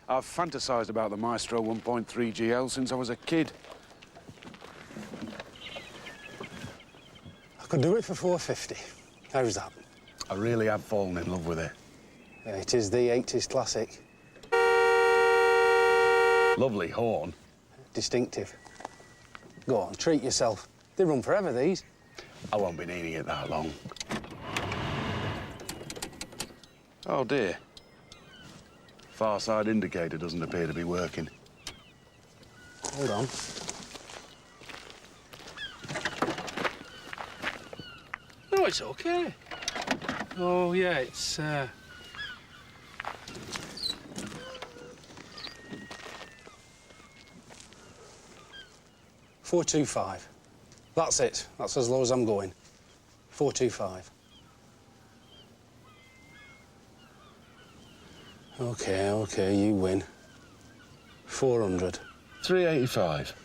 I've fantasized about the Maestro 1.3 GL since I was a kid. I could do it for 450. How's that? I really have fallen in love with it. Yeah, it is the 80s classic. Lovely horn. Distinctive. Go on, treat yourself. They run forever, these. I won't be needing it that long. Oh, dear. Far side indicator doesn't appear to be working. Hold on. No, it's okay. Oh, yeah, it's, 425. That's it. That's as low as I'm going. 425. OK, you win. 400. 385.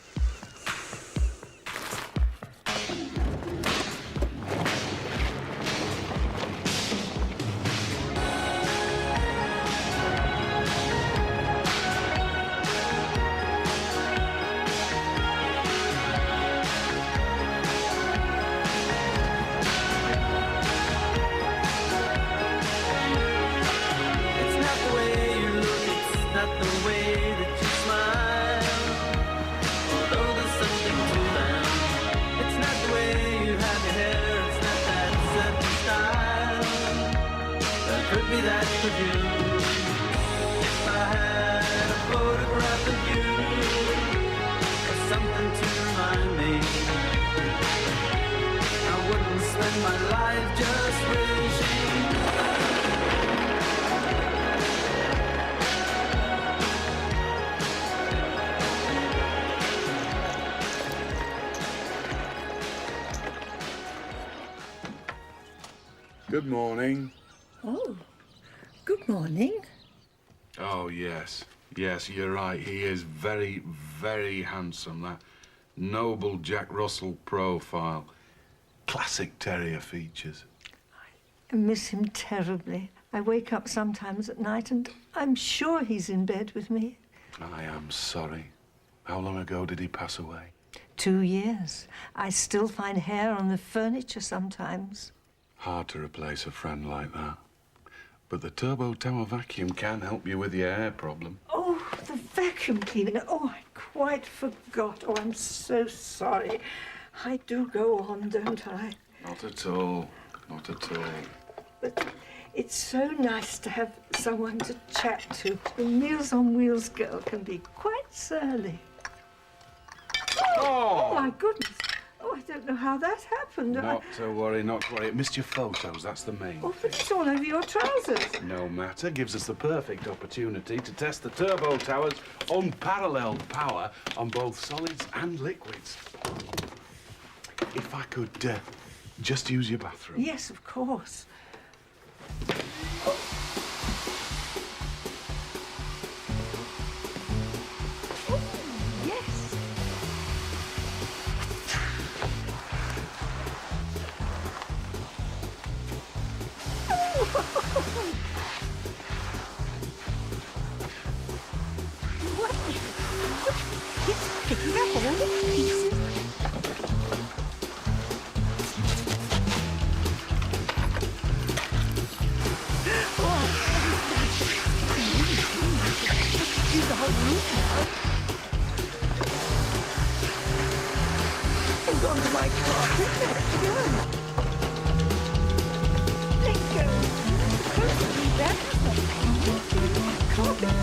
Good morning. Oh, good morning. Oh, yes. Yes, you're right. He is very, very handsome. That noble Jack Russell profile. Classic terrier features. I miss him terribly. I wake up sometimes at night and I'm sure he's in bed with me. I am sorry. How long ago did he pass away? 2 years. I still find hair on the furniture sometimes. Hard to replace a friend like that. But the Turbo Tower vacuum can help you with your hair problem. Oh, the vacuum cleaner. Oh, I quite forgot. Oh, I'm so sorry. I do go on, don't I? Not at all. Not at all. But it's so nice to have someone to chat to. The Meals on Wheels girl can be quite surly. Oh, my goodness. Oh, I don't know how that happened. Not to worry, not to worry. It missed your photos, that's the main Oh, thing. but it's all over your trousers. No matter, gives us the perfect opportunity to test the Turbo Tower's unparalleled power on both solids and liquids. If I could just use your bathroom. Yes, of course. Oh, yes. What? It's picking up all the pieces. The whole roof now. It's onto my carpet. Let go. Don't do that. My carpet.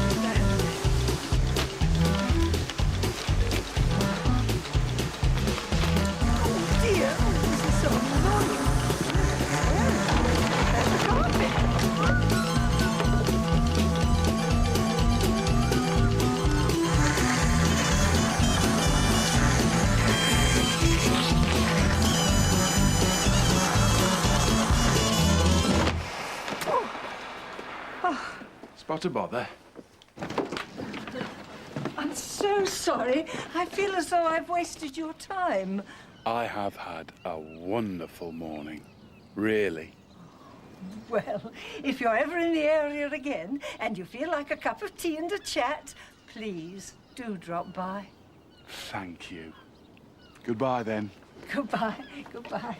Oh dear. Oh, this is so annoying. There's the carpet. Spot a bother. I'm so sorry. I feel as though I've wasted your time. I have had a wonderful morning. Really. Well, if you're ever in the area again and you feel like a cup of tea and a chat, please do drop by. Thank you. Goodbye, then. Goodbye, goodbye.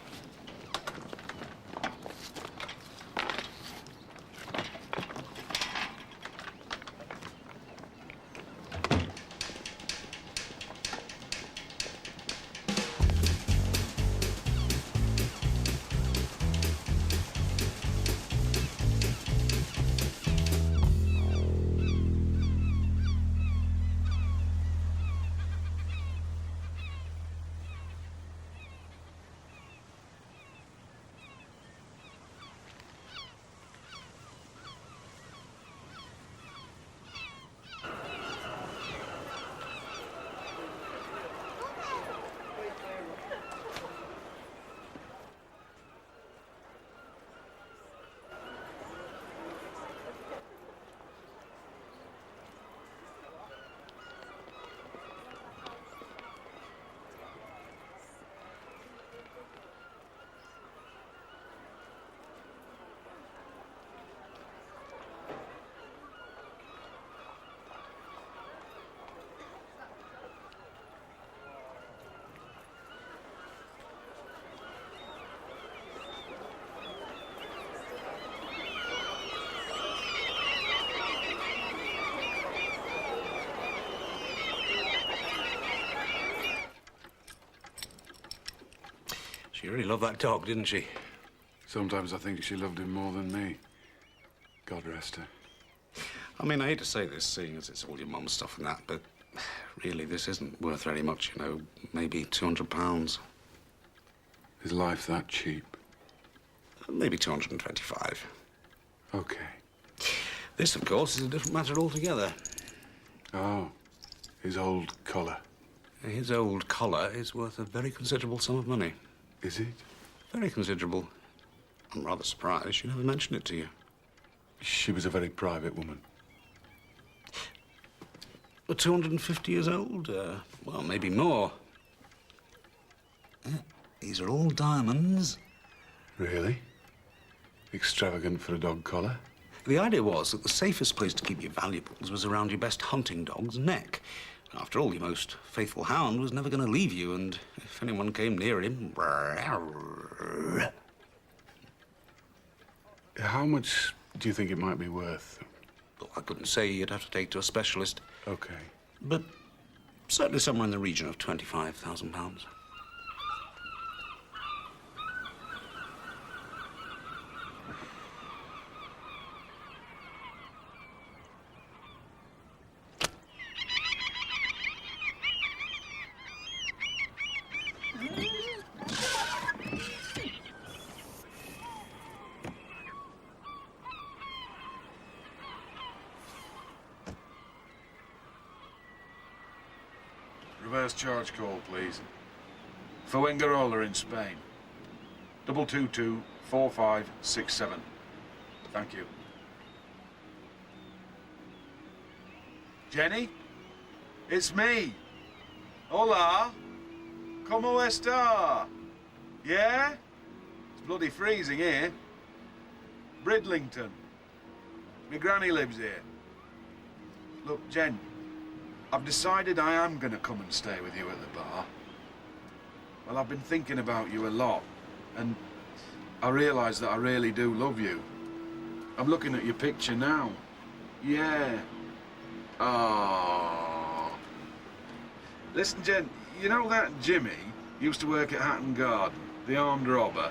She really loved that dog, didn't she? Sometimes I think she loved him more than me. God rest her. I mean, I hate to say this, seeing as it's all your mum's stuff and that, but really, this isn't worth very much, you know. Maybe £200. Is life that cheap? Maybe 225. Okay. This, of course, is a different matter altogether. Oh, his old collar. His old collar is worth a very considerable sum of money. Is it? Very considerable. I'm rather surprised she never mentioned it to you. She was a very private woman. 250 years old? Well, maybe more. These are all diamonds. Really? Extravagant for a dog collar? The idea was that the safest place to keep your valuables was around your best hunting dog's neck. After all, your most faithful hound was never going to leave you, and if anyone came near him... How much do you think it might be worth? Well, I couldn't say. You'd have to take to a specialist. Okay. But certainly somewhere in the region of £25,000. Reverse charge call, please. Fuengirola in Spain. 222-4567. Thank you. Jenny? It's me. Hola. Como está? Yeah? It's bloody freezing here. Bridlington. My granny lives here. Look, Jen, I've decided I am going to come and stay with you at the bar. Well, I've been thinking about you a lot, and I realise that I really do love you. I'm looking at your picture now. Yeah. Oh. Listen, Jen, you know that Jimmy used to work at Hatton Garden, the armed robber?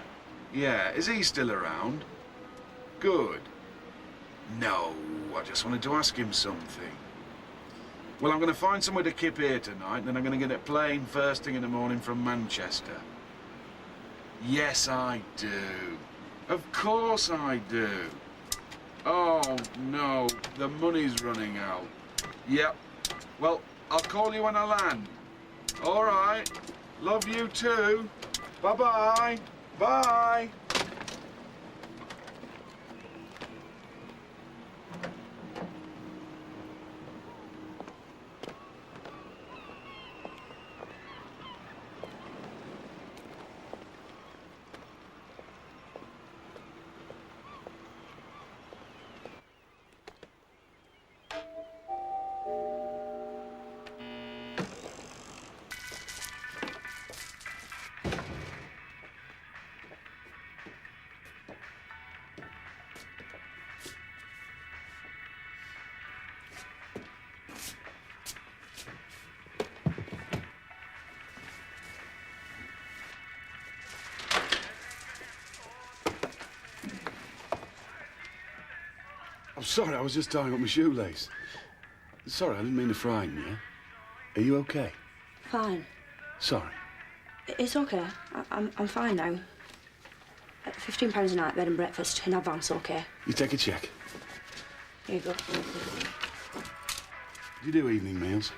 Yeah, is he still around? Good. No, I just wanted to ask him something. Well, I'm going to find somewhere to kip here tonight, and then I'm going to get a plane first thing in the morning from Manchester. Yes, I do. Of course I do. Oh, no, the money's running out. Yep. Well, I'll call you when I land. All right. Love you too. Bye-bye. Bye. Sorry, I was just tying up my shoelace. Sorry, I didn't mean to frighten you. Are you okay? Fine. Sorry. It's okay. I'm fine now. £15 a night, bed and breakfast in advance, okay? You take a check. Here you go. Do you do evening meals?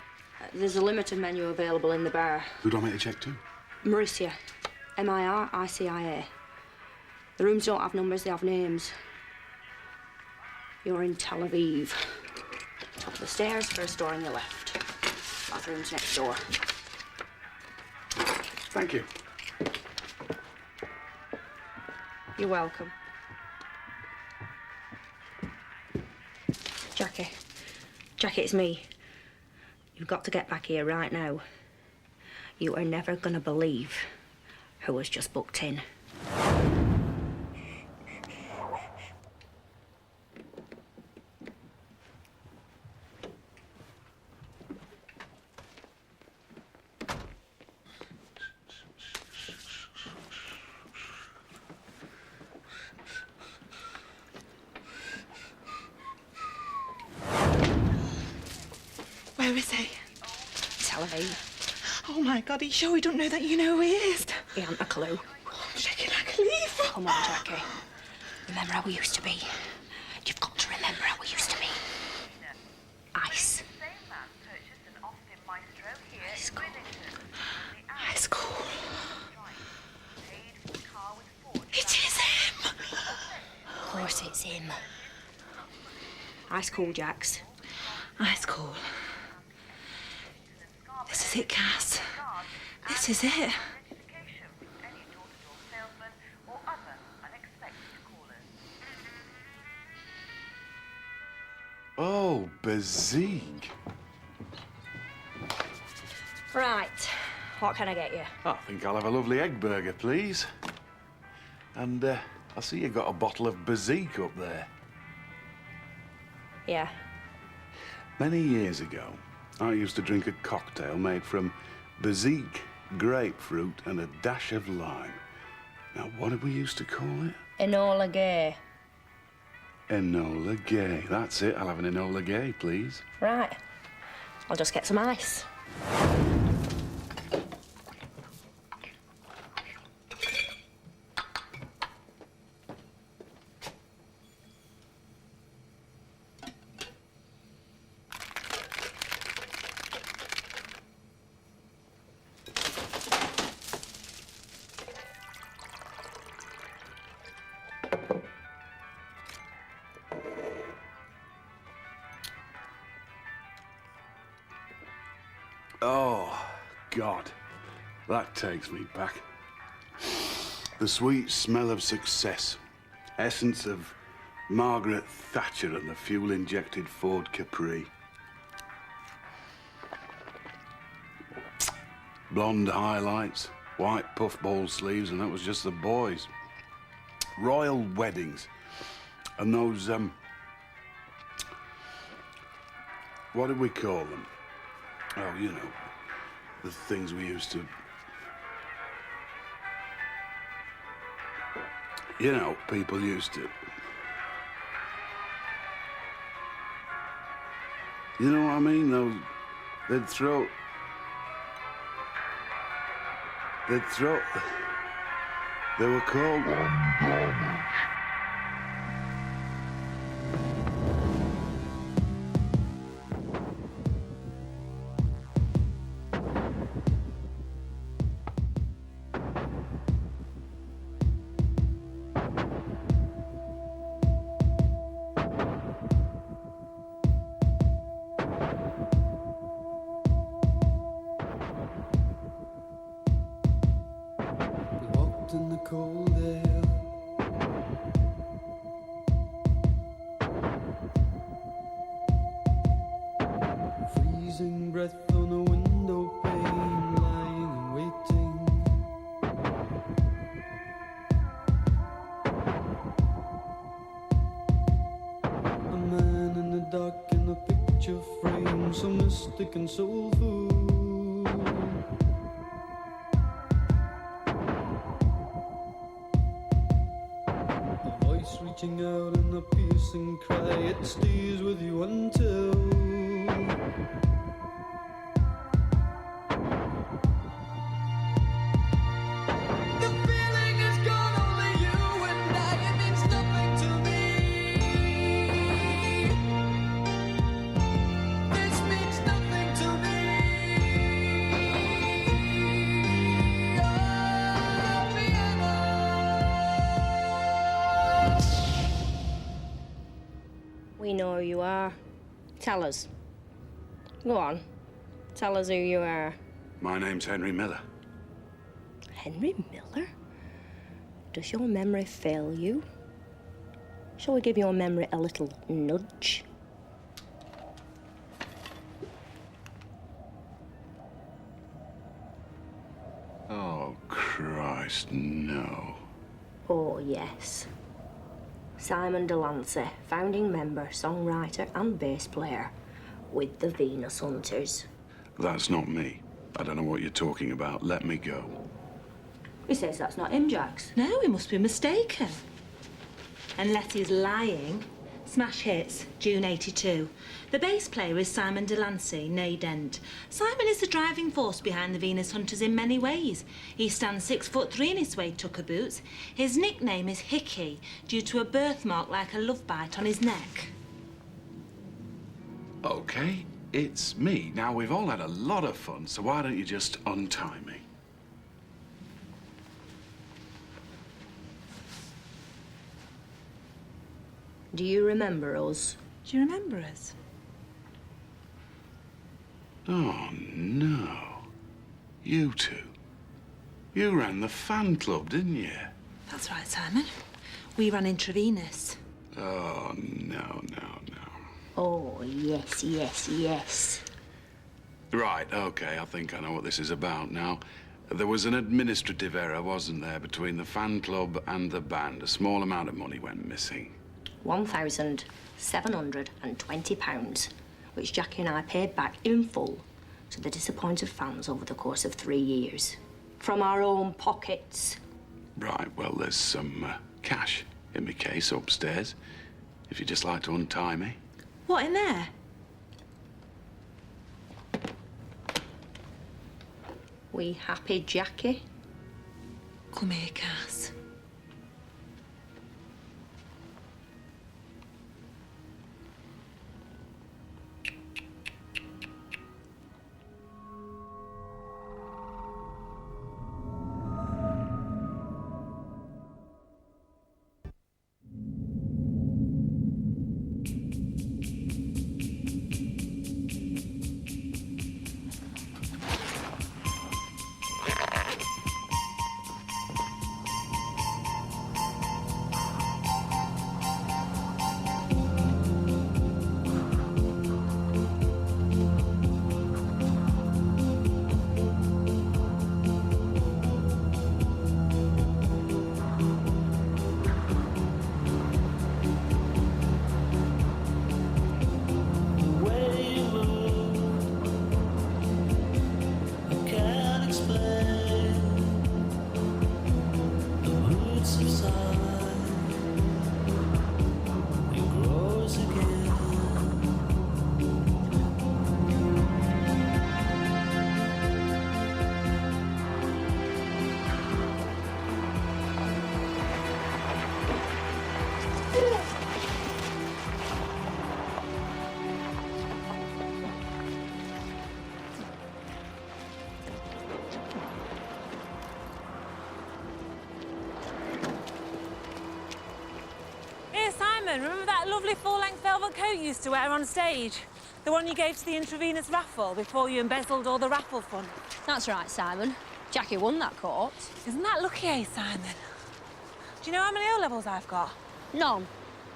There's a limited menu available in the bar. Who do I make a check to? Mauricia. Miricia. The rooms don't have numbers, they have names. You're in Tel Aviv. Top of the stairs, first door on your left. Bathroom's next door. Thank you. You're welcome. Jackie, it's me. You've got to get back here right now. You are never gonna believe who was just booked in. Where is he? Tel Aviv. Oh my God, are you sure we don't know that you know who he is? He hasn't a clue. I'm shaking like a leaf. Come on, Jackie. Remember how we used to be. You've got to remember how we used to be. Ice. Ice cool. Ice cool. It is him. Of course it's him. Ice cool, Jax. Ice cool. This is it, Cass. This is it. Oh, Bazik. Right. What can I get you? I think I'll have a lovely egg burger, please. And I see you got a bottle of Bazik up there. Yeah. Many years ago, I used to drink a cocktail made from Bazik, grapefruit, and a dash of lime. Now, what did we used to call it? Enola Gay. Enola Gay. That's it. I'll have an Enola Gay, please. Right. I'll just get some ice. Oh, God. That takes me back. The sweet smell of success. Essence of Margaret Thatcher and the fuel-injected Ford Capri. Blonde highlights, white puffball sleeves, and that was just the boys. Royal weddings. And those, what did we call them? Oh, you know, the things we used to... You know, people used to... You know what I mean? Those... They'd throw... They were called... In the cold air, freezing breath on a window pane, lying and waiting. A man in the dark in a picture frame, so mystic and soulful. Reaching out in a piece fuss and cry, it stays with you until the feeling is gone, only you and I. It means nothing to me. This means nothing to me. Oh, Vienna. We know who you are. Tell us. Go on. Tell us who you are. My name's Henry Miller. Henry Miller? Does your memory fail you? Shall we give your memory a little nudge? Oh, Christ, no. Oh, yes. Simon Delancey, founding member, songwriter and bass player with the Venus Hunters. That's not me. I don't know what you're talking about. Let me go. He says that's not him, Jax. No, he must be mistaken. Unless he's lying. Smash Hits, June 82. The bass player is Simon Delancey, née Dent. Simon is the driving force behind the Venus Hunters in many ways. He stands 6'3" in his suede tucker boots. His nickname is Hickey, due to a birthmark like a love bite on his neck. Okay, it's me. Now, we've all had a lot of fun, so why don't you just untie me? Do you remember us? Do you remember us? Oh, no. You two. You ran the fan club, didn't you? That's right, Simon. We ran Intravenous. Oh, no. Oh, yes, yes, yes. Right, okay, I think I know what this is about now. There was an administrative error, wasn't there, between the fan club and the band. A small amount of money went missing. £1,720, which Jackie and I paid back in full to the disappointed fans over the course of 3 years. From our own pockets. Right, well, there's some cash in my case upstairs, if you'd just like to untie me. What, in there? We happy, Jackie? Come here, Cass. Remember that lovely full-length velvet coat you used to wear on stage? The one you gave to the Intravenous raffle before you embezzled all the raffle fun? That's right, Simon. Jackie won that coat. Isn't that lucky, eh, Simon? Do you know how many O-levels I've got? None.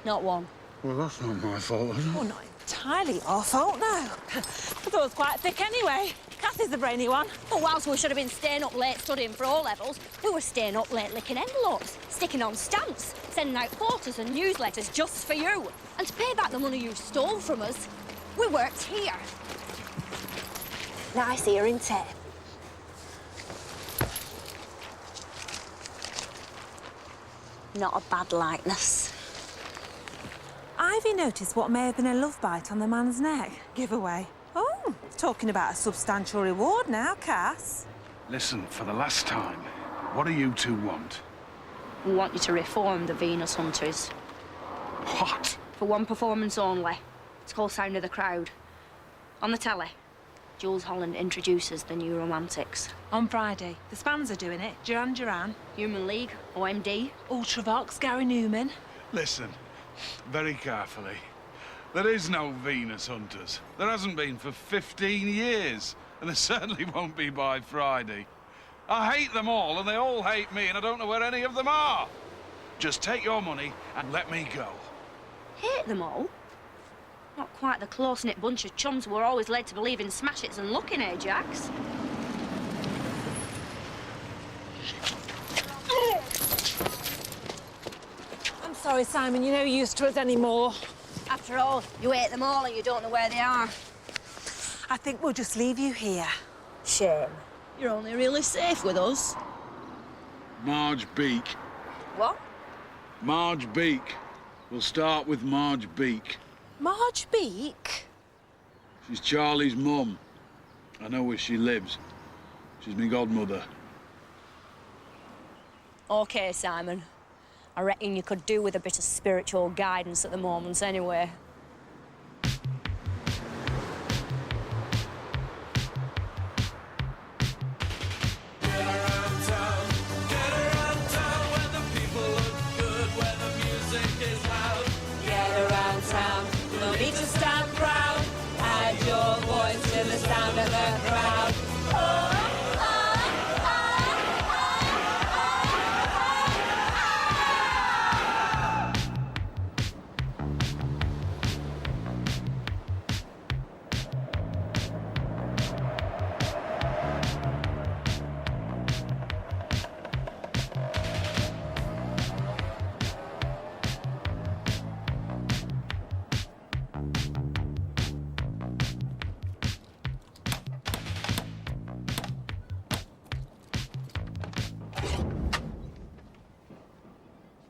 Not one. Well, that's not my fault, is it? Well, not entirely your fault, no. I thought it was quite thick anyway. Cassie's the brainy one. But whilst we should have been staying up late studying for O-levels, we were staying up late licking envelopes, sticking on stamps, sending out photos and newsletters just for you. And to pay back the money you stole from us, we worked here. Nice here, isn't it? Not a bad likeness. I Ivy noticed what may have been a love bite on the man's neck. Giveaway. Oh, talking about a substantial reward now, Cass. Listen, for the last time, what do you two want? We want you to reform the Venus Hunters. What? For one performance only. It's called Sound of the Crowd. On the telly, Jules Holland introduces the New Romantics. On Friday, the Spans are doing it. Duran Duran, Human League, OMD. Ultravox, Gary Newman. Listen, very carefully. There is no Venus Hunters. There hasn't been for 15 years, and there certainly won't be by Friday. I hate them all, and they all hate me, and I don't know where any of them are. Just take your money and let me go. Hate them all? Not quite the close-knit bunch of chums we're always led to believe in smash-its and looking, eh, Jax? I'm sorry, Simon, you're no use to us anymore. After all, you hate them all and you don't know where they are. I think we'll just leave you here. Shame. You're only really safe with us. Marge Beak. What? Marge Beak. We'll start with Marge Beak. Marge Beak? She's Charlie's mum. I know where she lives. She's my godmother. OK, Simon. I reckon you could do with a bit of spiritual guidance at the moment, anyway. No need to stand proud. Add your voice to the sound of the crowd.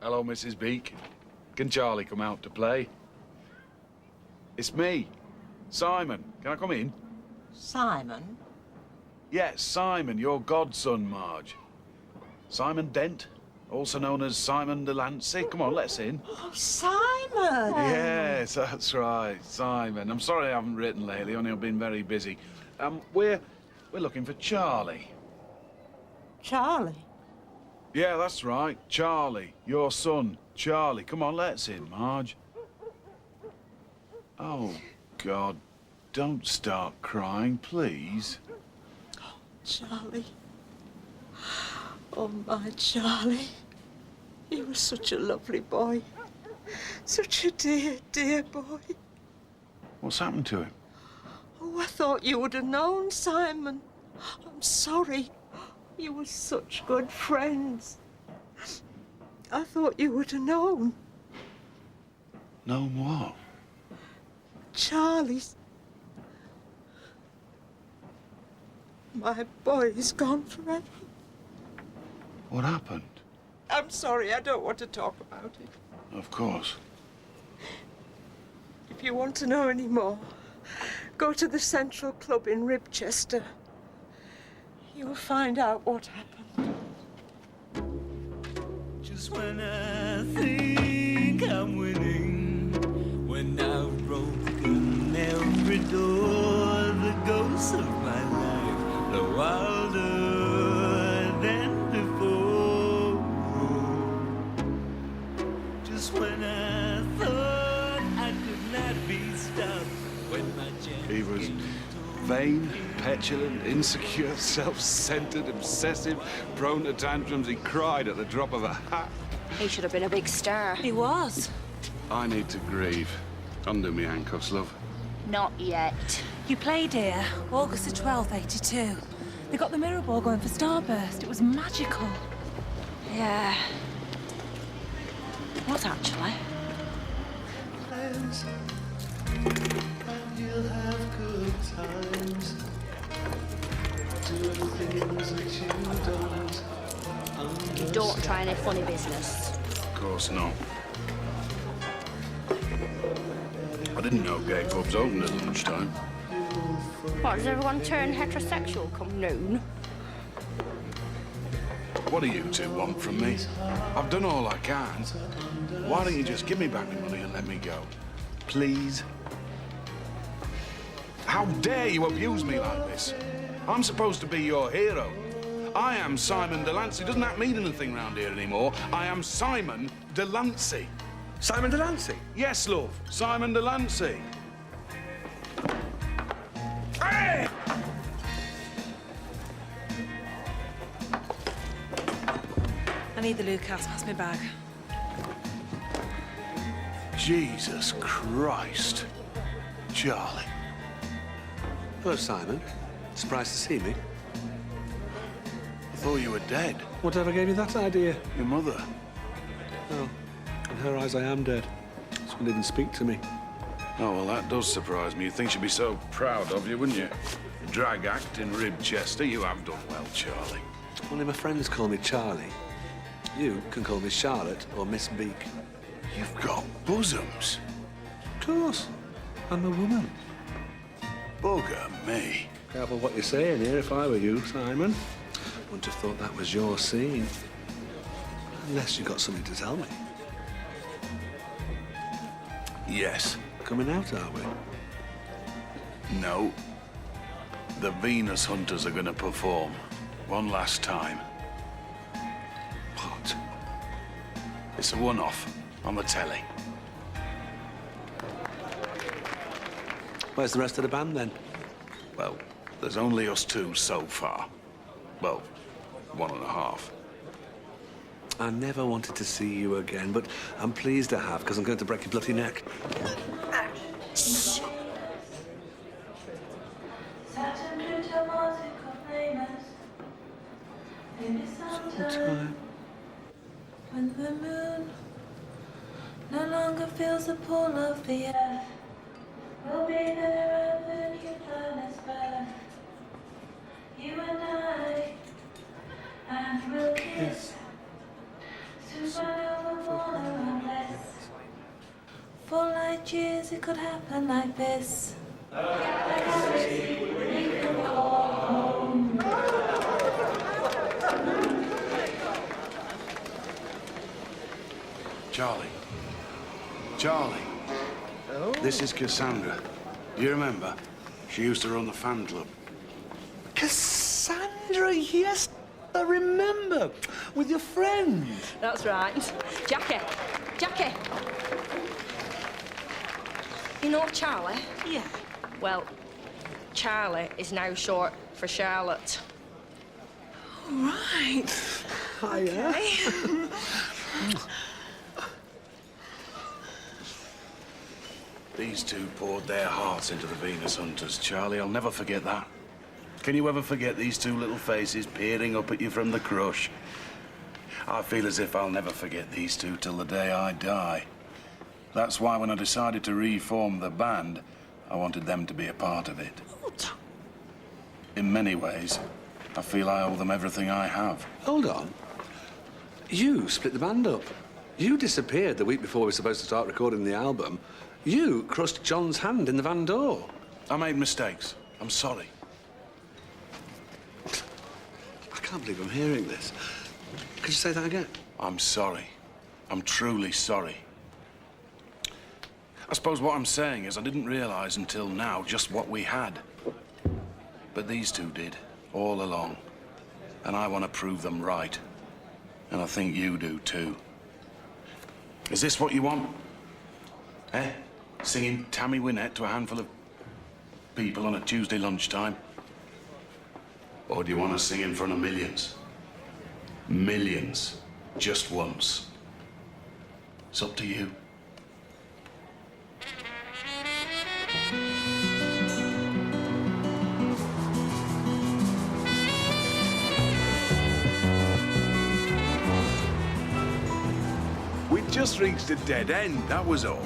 Hello, Mrs. Beak. Can Charlie come out to play? It's me, Simon. Can I come in? Simon? Yes, Simon, your godson, Marge. Simon Dent, also known as Simon Delancey. Come on, let's in. Oh, Simon! Yes, that's right, Simon. I'm sorry I haven't written lately, only I've been very busy. We're looking for Charlie. Charlie? Yeah, that's right, Charlie, your son, Charlie. Come on, let's in, Marge. Oh, God, don't start crying, please. Charlie. Oh, my Charlie. He was such a lovely boy. Such a dear, dear boy. What's happened to him? Oh, I thought you would have known, Simon. I'm sorry. You were such good friends. I thought you would have known. Known what? Charlie's... My boy is gone forever. What happened? I'm sorry, I don't want to talk about it. Of course. If you want to know any more, go to the Central Club in Ribchester. You'll find out what happened. Just when I think I'm winning, when I've broken every door, the ghosts of my life are wilder than before. Just when I thought I could not be stopped, when my chance He was came vain, petulant, insecure, self-centered, obsessive, prone to tantrums. He cried at the drop of a hat. He should have been a big star. He was. I need to grieve. Undo me handcuffs, love. Not yet. You played here, August the 12th, 82. They got the mirror ball going for Starburst. It was magical. Yeah. What, actually? you'll have good times doing things that you don't You don't try any funny business. Of course not. Didn't know gay pubs opened at lunchtime. What, does everyone turn heterosexual come noon? What do you two want from me? I've done all I can. Why don't you just give me back the money and let me go? Please? How dare you abuse me like this? I'm supposed to be your hero. I am Simon Delancey. Doesn't that mean anything round here anymore? I am Simon Delancey. Simon Delancey? Yes, love. Simon Delancey. Hey! I need the Lucas. Pass me bag. Jesus Christ. Charlie. Hello, Simon. Surprised to see me? I thought you were dead. Whatever gave you that idea? Your mother. Oh, in her eyes, I am dead. She wouldn't even speak to me. Oh, well, that does surprise me. You'd think she'd be so proud of you, wouldn't you? Drag act in Ribchester. You have done well, Charlie. Only my friends call me Charlie. You can call me Charlotte or Miss Beak. You've got bosoms. Of course. I'm a woman. Bugger me. Careful what you're saying here if I were you, Simon. Wouldn't have thought that was your scene. Unless you got something to tell me. Yes. Coming out, are we? No. The Venus Hunters are going to perform. One last time. What? It's a one-off on the telly. Where's the rest of the band, then? Well, there's only us two so far. Well, 1.5. I never wanted to see you again, but I'm pleased I have, because I'm going to break your bloody neck. Sometime. When the moon no longer feels the pull of the earth, we'll be there at the new planet's birth. You and we'll kiss. Supernova water and bliss. For light years it could happen like this. Charlie. Charlie. Oh? This is Cassandra. Do you remember? She used to run the fan club. Cassandra, yes, I remember. With your friend. That's right. Jackie. Jackie. You know Charlie? Yeah. Well, Charlie is now short for Charlotte. Right. Hiya. These two poured their hearts into the Venus Hunters, Charlie. I'll never forget that. Can you ever forget these two little faces peering up at you from the crush? I feel as if I'll never forget these two till the day I die. That's why when I decided to reform the band, I wanted them to be a part of it. What? In many ways, I feel I owe them everything I have. Hold on. You split the band up. You disappeared the week before we were supposed to start recording the album. You crushed John's hand in the van door. I made mistakes. I'm sorry. I can't believe I'm hearing this. Could you say that again? I'm sorry. I'm truly sorry. I suppose what I'm saying is I didn't realize until now just what we had. But these two did, all along. And I want to prove them right. And I think you do, too. Is this what you want? Eh? Singing Tammy Wynette to a handful of people on a Tuesday lunchtime? Or do you want to sing in front of millions? Millions. Just once. It's up to you. We just reached a dead end, that was all.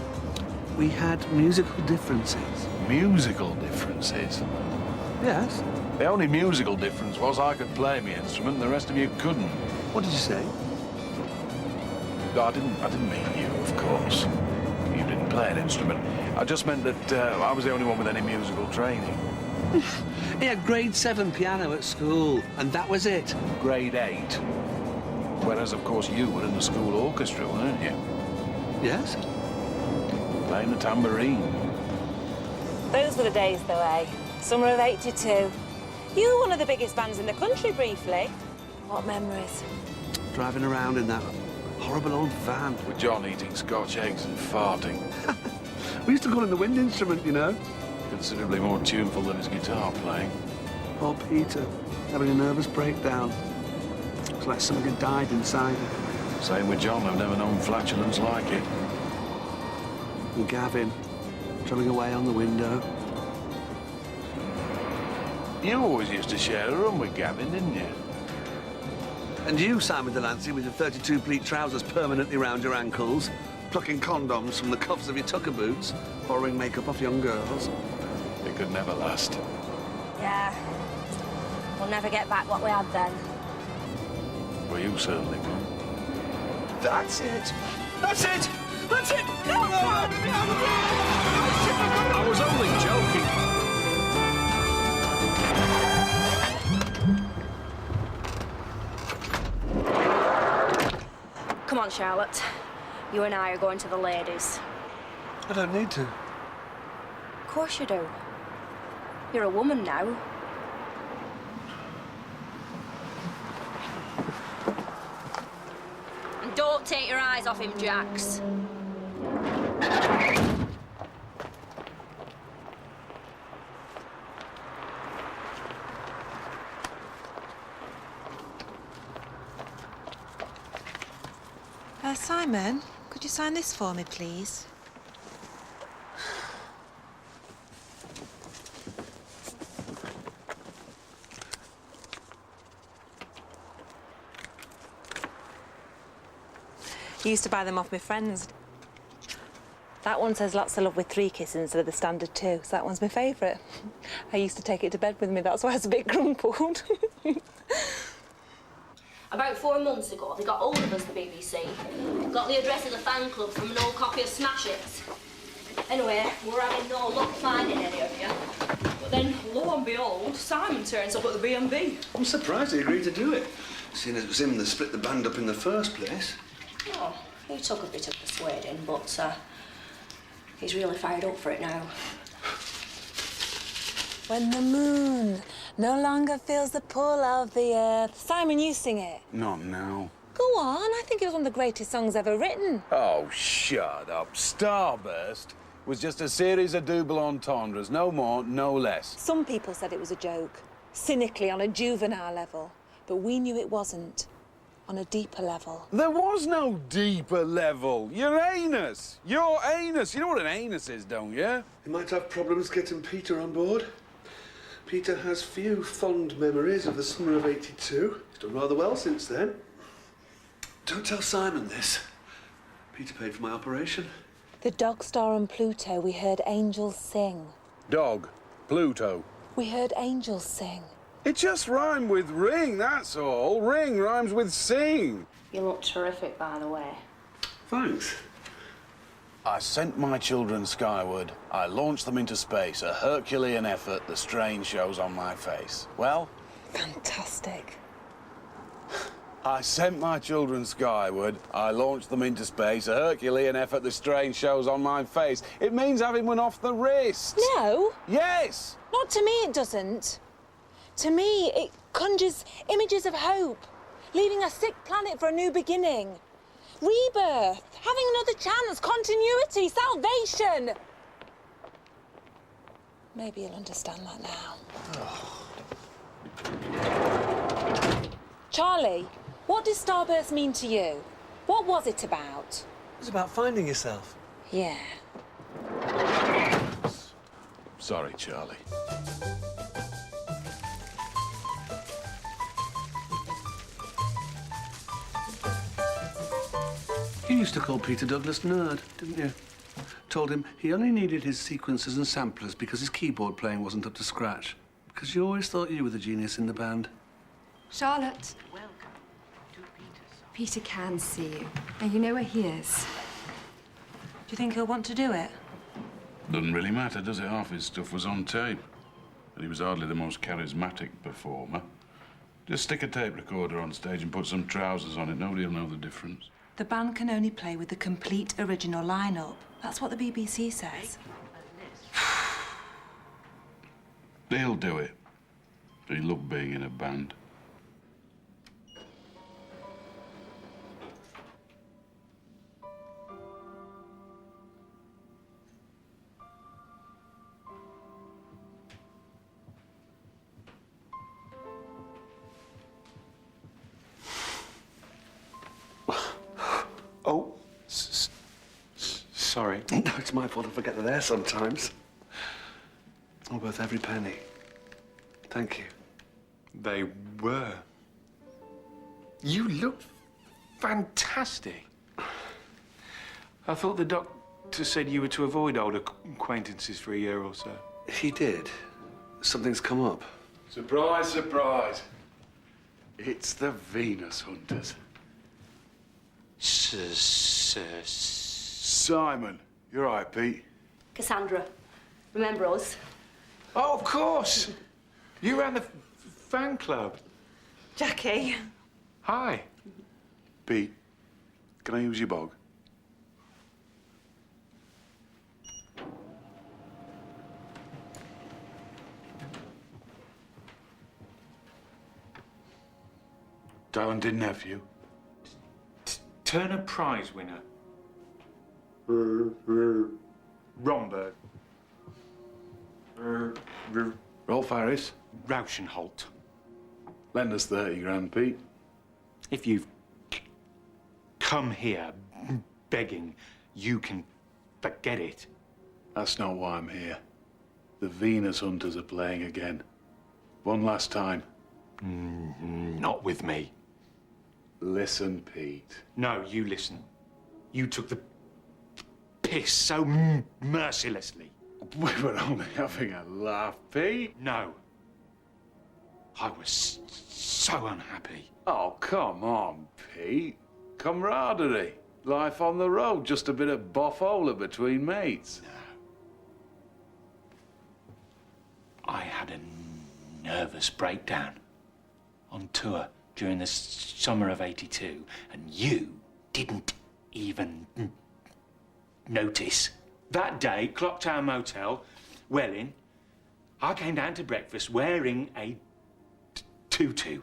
We had musical differences. Musical differences? Yes. The only musical difference was I could play my instrument and the rest of you couldn't. What did you say? No, I didn't mean you, of course. You didn't play an instrument. I just meant that I was the only one with any musical training. He had grade 7 piano at school, and that was it. Grade 8. Whereas, of course, you were in the school orchestra, weren't you? Yes? Playing the tambourine. Those were the days, though, eh? Summer of '82. You were one of the biggest bands in the country briefly. What memories? Driving around in that horrible old van. With John eating Scotch eggs and farting. We used to call him the wind instrument, you know. Considerably more tuneful than his guitar playing. Poor Peter, having a nervous breakdown. It's like somebody had died inside him. Same with John, I've never known flatulence like it. And Gavin, drumming away on the window. You always used to share a room with Gavin, didn't you? And you, Simon Delancey, with your 32 pleat trousers permanently round your ankles, plucking condoms from the cuffs of your tucker boots, borrowing makeup off young girls. It could never last. Yeah. We'll never get back what we had then. Well, you certainly will. That's it. That's it! That's it! No! I was only joking. Come on, Charlotte. You and I are going to the ladies. I don't need to. Of course you do. You're a woman now. And don't take your eyes off him, Jax. Simon, could you sign this for me, please? I used to buy them off my friends. That one says lots of love with 3 kisses instead of the standard 2, so that one's my favourite. I used to take it to bed with me, that's why it's a bit crumpled. About 4 months ago, they got hold of us, the BBC. Got the address of the fan club from an old copy of Smash Hits. Anyway, we're having no luck finding any of you. But then, lo and behold, Simon turns up at the B&B. I'm surprised he agreed to do it, seeing as it was him that split the band up in the first place. Oh, he took a bit of persuading, but he's really fired up for it now. When the moon no longer feels the pull of the earth. Simon, you sing it. Not now. Go on, I think it was one of the greatest songs ever written. Oh, shut up. Starburst was just a series of double entendres, no more, no less. Some people said it was a joke, cynically on a juvenile level, but we knew it wasn't, on a deeper level. There was no deeper level. You're anus. You're anus. You know what an anus is, don't you? He might have problems getting Peter on board. Peter has few fond memories of the summer of '82. He's done rather well since then. Don't tell Simon this. Peter paid for my operation. The Dog Star and Pluto, we heard angels sing. Dog. Pluto. We heard angels sing. It just rhymed with ring, that's all. Ring rhymes with sing. You look terrific, by the way. Thanks. I sent my children skyward. I launched them into space. A Herculean effort, the strain shows on my face. Well? Fantastic. I sent my children skyward. I launched them into space. A Herculean effort, the strain shows on my face. It means having one off the wrist. No. Yes. Not to me, it doesn't. To me, it conjures images of hope, leaving a sick planet for a new beginning. Rebirth, having another chance, continuity, salvation. Maybe you'll understand that now. Charlie, what does Starburst mean to you? What was it about? It was about finding yourself. Yeah. Sorry, Charlie. You used to call Peter Douglas nerd, didn't you? Told him he only needed his sequencers and samplers because his keyboard playing wasn't up to scratch. Because you always thought you were the genius in the band. Charlotte. Peter can see you. And you know where he is. you think he'll want to do it? Doesn't really matter, does it? Half his stuff was on tape. And he was hardly the most charismatic performer. Just stick a tape recorder on stage and put some trousers on it. Nobody'll know the difference. The band can only play with the complete original lineup. That's what the BBC says. He'll do it. He loved being in a band. Oh, sorry. No, it's my fault. I forget they're there sometimes. Oh, worth every penny. Thank you. They were. You look fantastic. I thought the doctor said you were to avoid old acquaintances for a year or so. He did. Something's come up. Surprise, surprise. It's the Venus Hunters. Simon, you're right, Pete. Cassandra, remember us? Oh, of course. You ran the fan club. Jackie. Hi. Pete, can I use your bog? Talented nephew. Turner Prize winner. Romberg. Rolf Harris. Rauschenholt. Lend us 30 grand, Pete. If you've come here begging, you can forget it. That's not why I'm here. The Venus Hunters are playing again. One last time. Not with me. Listen, Pete. No, you listen. You took the piss so mercilessly. We were only having a laugh, Pete. No. I was so unhappy. Oh, come on, Pete. Camaraderie. Life on the road. Just a bit of boffola between mates. No. I had a nervous breakdown on tour during the summer of '82, and you didn't even notice. That day, Clocktower Motel, Welling, I came down to breakfast wearing a tutu.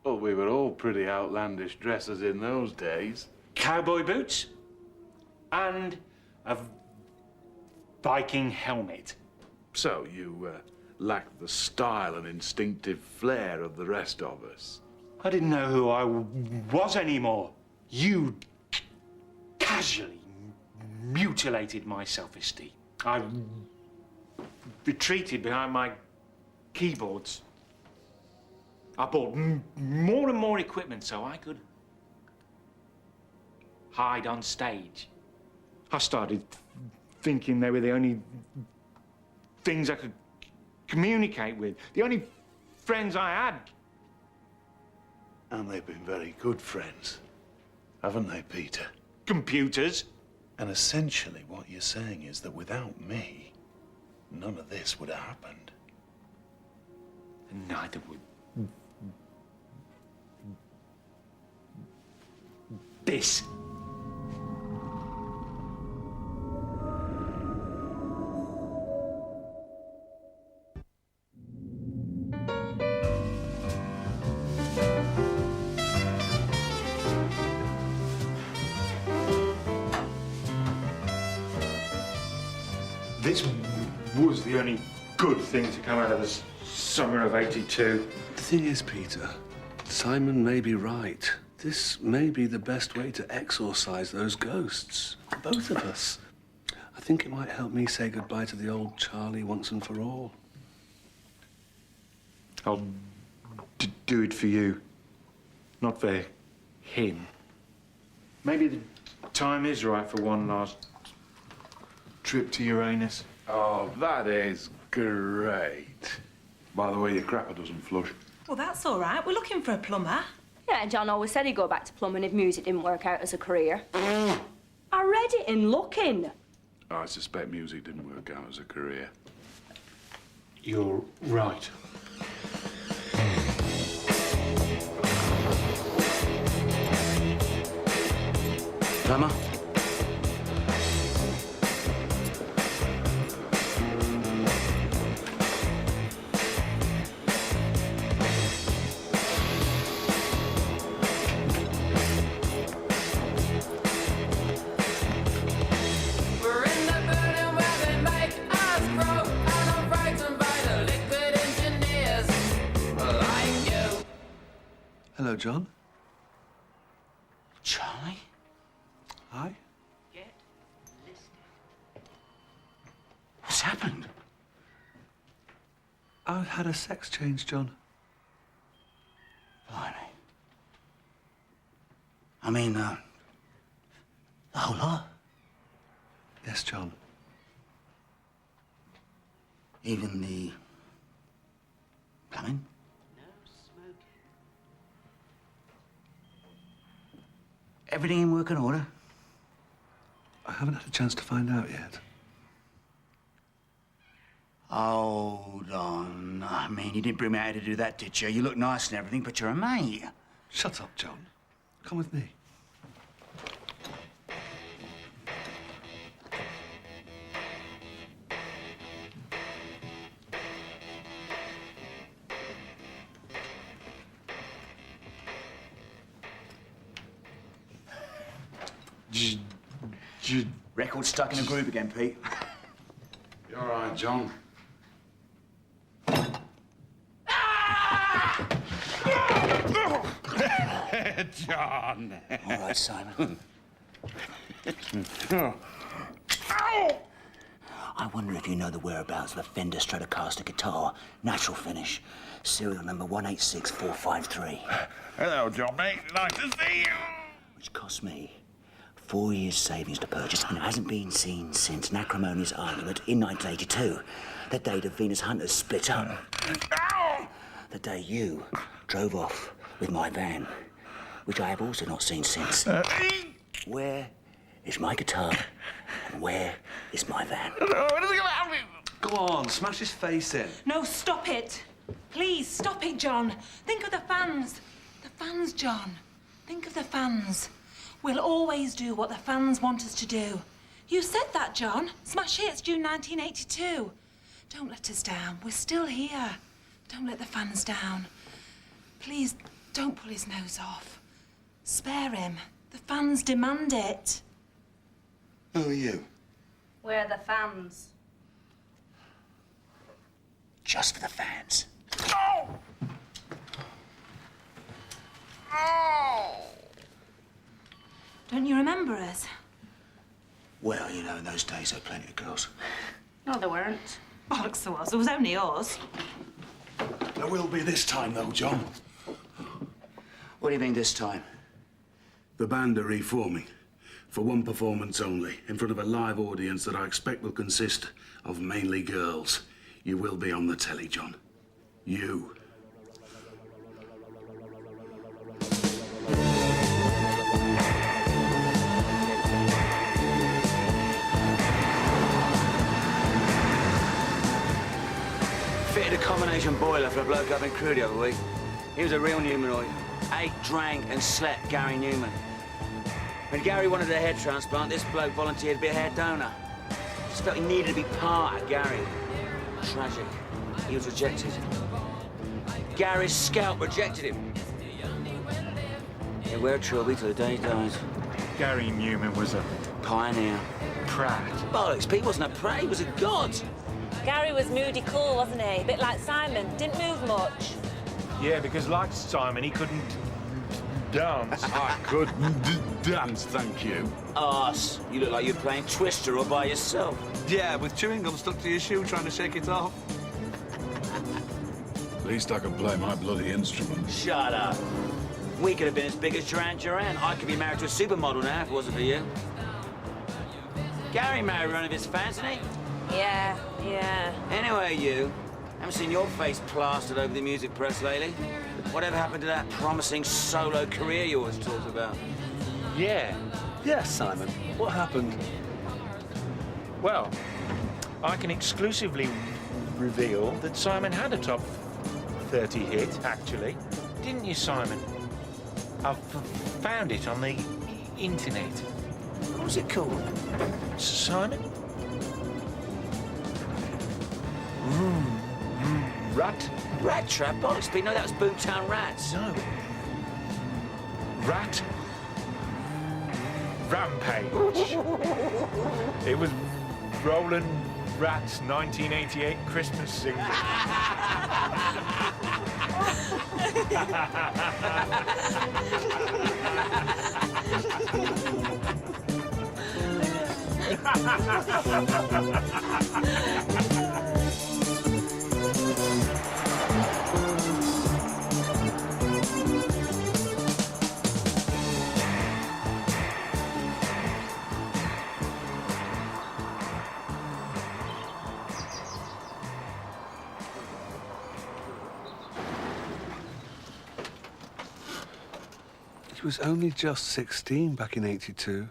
Well, we were all pretty outlandish dresses in those days. Cowboy boots and a Viking helmet. So you lacked the style and instinctive flair of the rest of us. I didn't know who I was anymore. You casually mutilated my self-esteem. I retreated behind my keyboards. I bought more and more equipment so I could hide on stage. I started thinking they were the only things I could communicate with, the only friends I had. And they've been very good friends, haven't they, Peter? Computers. And essentially what you're saying is that without me, none of this would have happened. And neither would this. This was the only good thing to come out of the summer of '82. The thing is, Peter, Simon may be right. This may be the best way to exorcise those ghosts. Both of us. I think it might help me say goodbye to the old Charlie once and for all. I'll do it for you, not for him. Maybe the time is right for one last trip to Uranus. Oh, that is great. By the way, your crapper doesn't flush. Well, that's all right. We're looking for a plumber. Yeah, John always said he'd go back to plumbing if music didn't work out as a career. I read it in Looking. I suspect music didn't work out as a career. You're right. Plumber? We're in the building where they make us grow. And I'm frightened by the liquid engineers like you. Hello, John. Charlie? Hi. What's happened? I had a sex change, John. Blimey. I mean, the whole lot? Yes, John. Even the plumbing? Everything in working order? I haven't had a chance to find out yet. Hold on. I mean, you didn't bring me out to do that, did you? You look nice and everything, but you're a mate. Shut up, John. Come with me. Record stuck in a groove again, Pete. You all right, John? John! All right, Simon. I wonder if you know the whereabouts of a Fender Stratocaster guitar, natural finish, serial number 186453. Hello, Johnny. Nice to see you. Which cost me 4 years' savings to purchase and hasn't been seen since an acrimonious argument in 1982, the day the Venus Hunters split up. The day you drove off with my van, which I have also not seen since. Where is my guitar and where is my van? Go on, smash his face in. No, stop it. Please, stop it, John. Think of the fans. The fans, John. Think of the fans. We'll always do what the fans want us to do. You said that, John. Smash Hits, June 1982. Don't let us down. We're still here. Don't let the fans down. Please, don't pull his nose off. Spare him. The fans demand it. Who are you? We're the fans. Just for the fans. Don't you remember us? Well, you know, in those days there were plenty of girls. No, there weren't. Bollocks there was. There was only us. There will be this time, though, John. What do you mean this time? The band are reforming for one performance only, in front of a live audience that I expect will consist of mainly girls. You will be on the telly, John. You. Fitted a combination boiler for a bloke up in Crewe the other week. He was a real Newmanoid. Ate, drank and slept Gary Newman. When Gary wanted a head transplant, this bloke volunteered to be a hair donor. Just felt he needed to be part of Gary. Tragic. He was rejected. Gary's scalp rejected him. He'll wear a trilby till the day he dies. Gary Newman was a pioneer. prat. Bollocks, Pete wasn't a prat, he was a god. Gary was moody cool, wasn't he? A bit like Simon. Didn't move much. Yeah, because like Simon, he couldn't dance. I could dance, thank you. Arse, you look like you're playing Twister all by yourself. Yeah, with chewing gum stuck to your shoe trying to shake it off. At least I can play my bloody instrument. Shut up. We could have been as big as Duran Duran. I could be married to a supermodel now if it wasn't for you. Gary married one of his fans, isn't he? Yeah. Anyway, you. Haven't seen your face plastered over the music press lately. Whatever happened to that promising solo career you always talked about? Yeah, Simon. What happened? Well, I can exclusively reveal that Simon had a top 30 hit, actually. Didn't you, Simon? I've found it on the internet. What was it called? Simon? Rat Trap? Bollocks, Pete. No, that was Boomtown Rats. No. Rat Rampage. It was Roland Rat's 1988 Christmas single. He was only just 16 back in '82.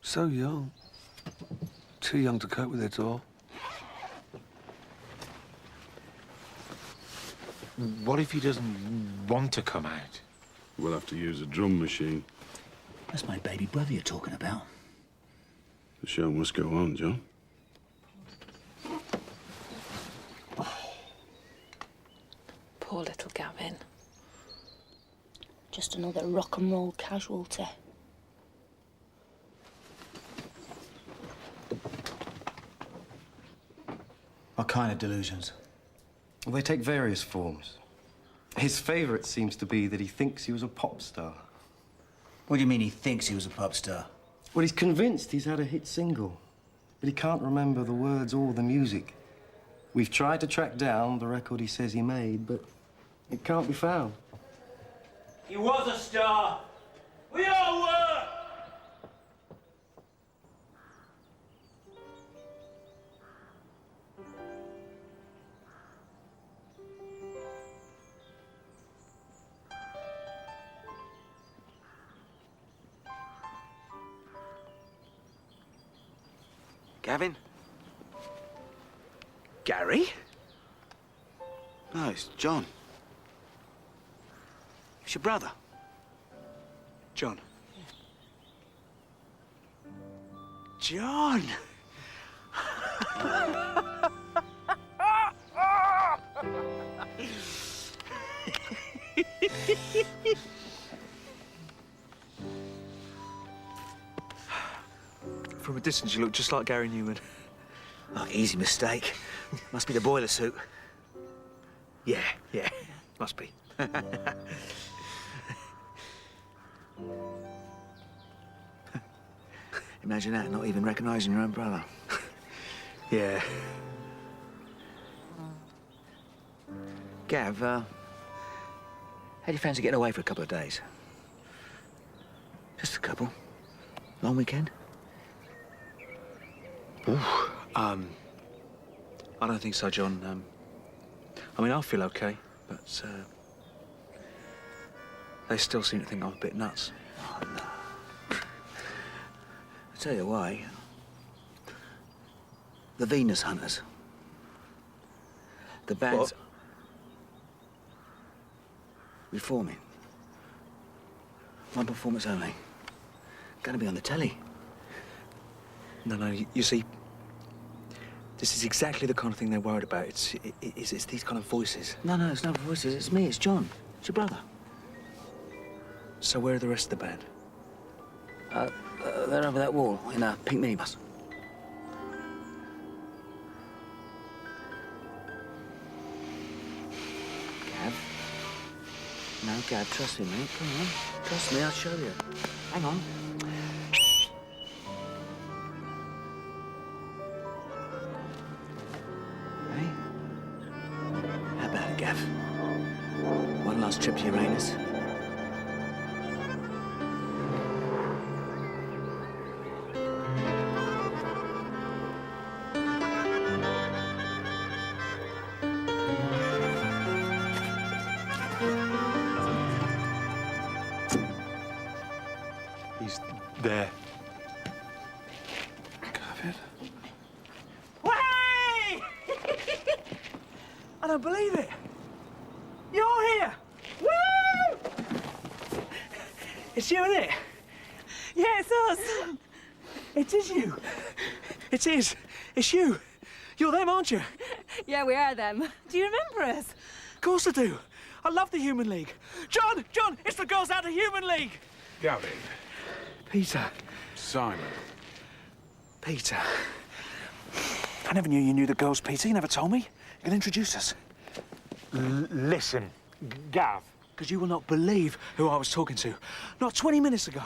So young. Too young to cope with it all. What if he doesn't want to come out? We'll have to use a drum machine. That's my baby brother you're talking about. The show must go on, John. Poor little Gavin. Just another rock and roll casualty. What kind of delusions? Well, they take various forms. His favourite seems to be that he thinks he was a pop star. What do you mean he thinks he was a pop star? Well, he's convinced he's had a hit single, but he can't remember the words or the music. We've tried to track down the record he says he made, but it can't be found. He was a star. We all were. Gavin? Gary? No, it's John. It's your brother. John. John! From a distance, you look just like Gary Newman. Oh, easy mistake. Must be the boiler suit. Yeah, must be. Imagine that, not even recognising your own brother. Yeah. Gav, how do you fancy getting away for a couple of days? Just a couple. Long weekend? I don't think so, John. I mean, I feel okay, but they still seem to think I'm a bit nuts. Oh, no. I'll tell you why. The Venus Hunters. The band's... What? Reforming. One performance only. Gonna be on the telly. No, you see, this is exactly the kind of thing they're worried about. It's these kind of voices. No, it's not voices. It's me. It's John. It's your brother. So where are the rest of the band? They're over that wall in a pink minibus. Gav? No, Gav, trust me, mate. Come on. Trust me, I'll show you. Hang on. Hey? How about it, Gav? One last trip to Uranus. He's there. It's you, isn't it? Yeah, it's us. It is you. It is. It's you. You're them, aren't you? Yeah, we are them. Do you remember us? Of course I do. I love the Human League. John! John! It's the girls out of the Human League! Gavin. Peter. Simon. Peter. I never knew you knew the girls, Peter. You never told me. You can introduce us. Listen, Gav. Because you will not believe who I was talking to. Not 20 minutes ago.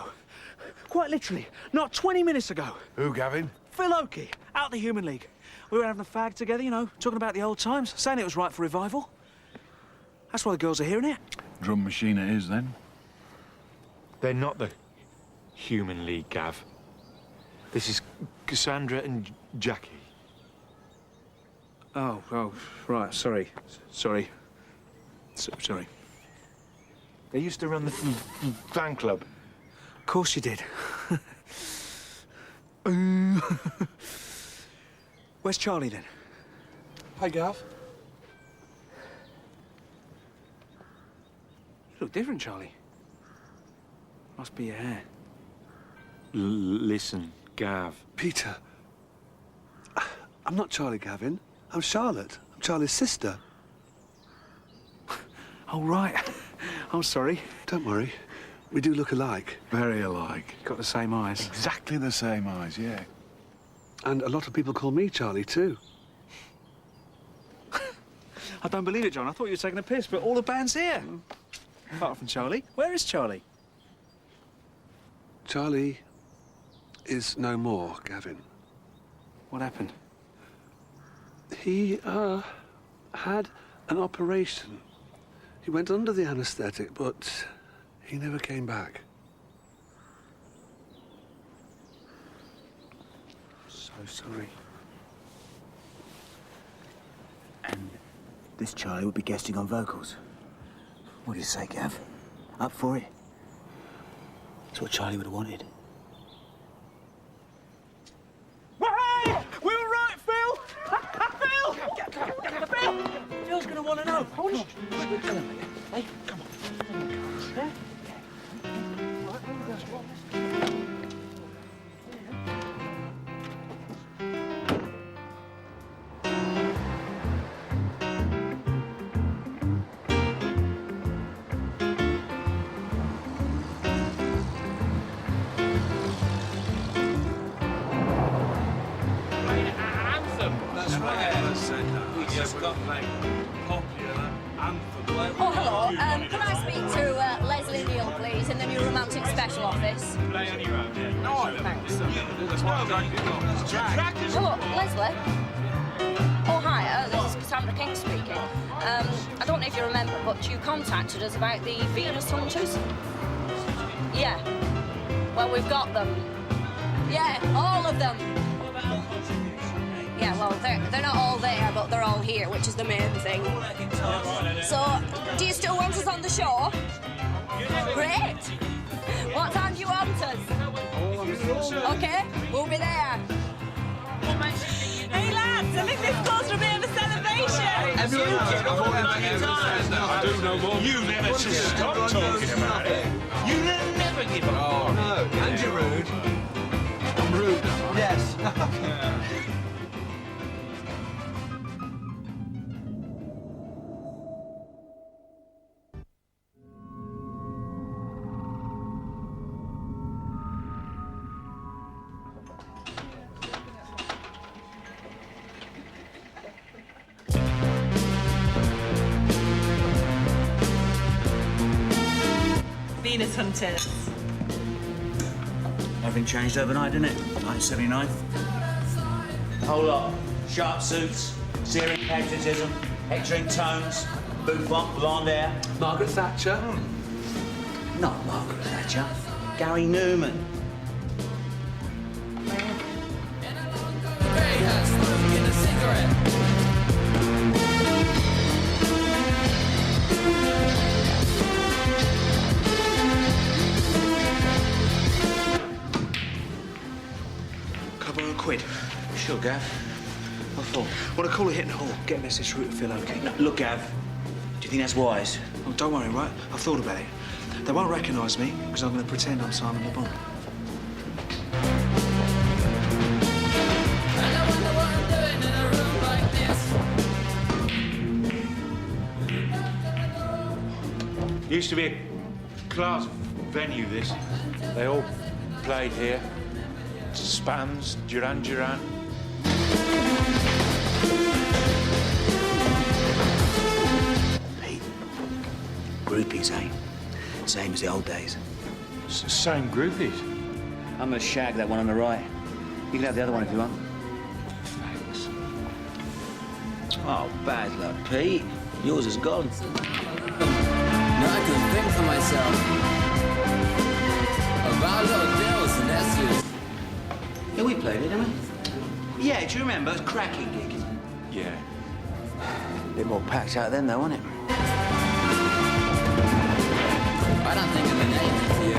Quite literally, not 20 minutes ago. Who, Gavin? Phil Oakey, out the Human League. We were having a fag together, you know, talking about the old times, saying it was right for revival. That's why the girls are hearing it. Drum machine it is, then. They're not the Human League, Gav. This is Cassandra and Jackie. Oh, right, sorry. Sorry. Sorry. They used to run the fan club. Of course you did. Where's Charlie, then? Hi, Gav. You look different, Charlie. Must be your hair. Listen, Gav. Peter. I'm not Charlie, Gavin. I'm Charlotte. I'm Charlie's sister. Oh, right. I'm sorry. Don't worry. We do look alike. Very alike. Got the same eyes. Exactly the same eyes, yeah. And a lot of people call me Charlie, too. I don't believe it, John. I thought you were taking a piss, but all the band's here. Apart from Charlie. Where is Charlie? Charlie is no more, Gavin. What happened? He, had an operation. He went under the anaesthetic, but he never came back. So sorry. And this Charlie would be guesting on vocals. What do you say, Gav? Up for it? That's what Charlie would have wanted. Hey! We were right, Phil! Phil! Phil! Phil's gonna want to know. Hold on. Hey, come on. Yeah? Oh, hello. Can I speak to Leslie Neal, please, in the new romantic special office? Hello, Leslie. Oh, hi. This is Cassandra King speaking. I don't know if you remember, but you contacted us about the Venus Hunters. Yeah. Well, we've got them. Yeah, all of them. Yeah, well, they're not all there, but they're all here, which is the main thing. So, do you still want us on the show? Great! What time do you want us? OK, we'll be there. Hey, lads, I think this calls for a bit of a celebration. I do know more. You never just stop talking about it. You never give up. Oh, no. And you're rude. I'm rude. Yes. Venus Hunters. Everything changed overnight, didn't it? 1979. Whole lot. Sharp suits, searing patriotism, hectoring tones, bouffant, blonde hair. Margaret Thatcher? Not Margaret Thatcher. Gary Newman. £2 Sure, Gav. What for? Want to call a hit and haul? Get a message through to Phil Oakey. No, look, Gav. Do you think that's wise? Oh, don't worry, right? I've thought about it. They won't recognise me because I'm going to pretend I'm Simon Le Bon. Used to be a class venue, this. They all played here. Spans, Duran Duran. Pete, groupies, eh? Same as the old days. Same groupies? I'm gonna shag that one on the right. You can have the other one if you want. Thanks. Oh, bad luck, Pete. Yours is gone. Now I can think for myself about little deals and that's just... Yeah, we played it, didn't we? Yeah, do you remember? It was a cracking gig. Yeah. A bit more packed out then, though, wasn't it? I don't think of anything for you.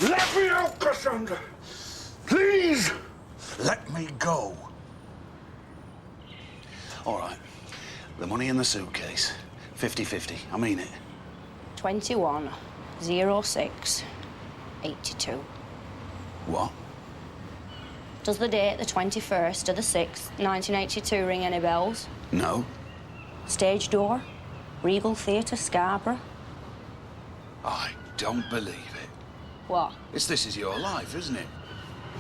Let me out, Cassandra! Please! Let me go. All right. The money in the suitcase. 50-50. I mean it. 21 06 82. What? Does the date, the 21st of the 6th, 1982, ring any bells? No. Stage door, Regal Theatre, Scarborough. I don't believe it. What? This is your life, isn't it?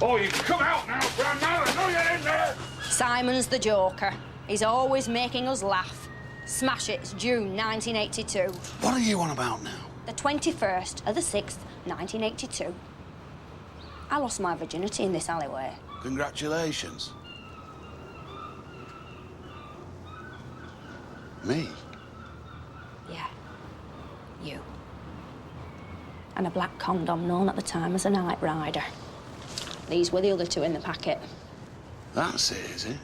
Oh, you come out now, Grandma! I know you're in there! Simon's the joker. He's always making us laugh. Smash it, it's June 1982. What are you on about now? The 21st of the 6th, 1982. I lost my virginity in this alleyway. Congratulations. Me? Yeah, you. And a black condom known at the time as a night rider. These were the other two in the packet. That's it, is it?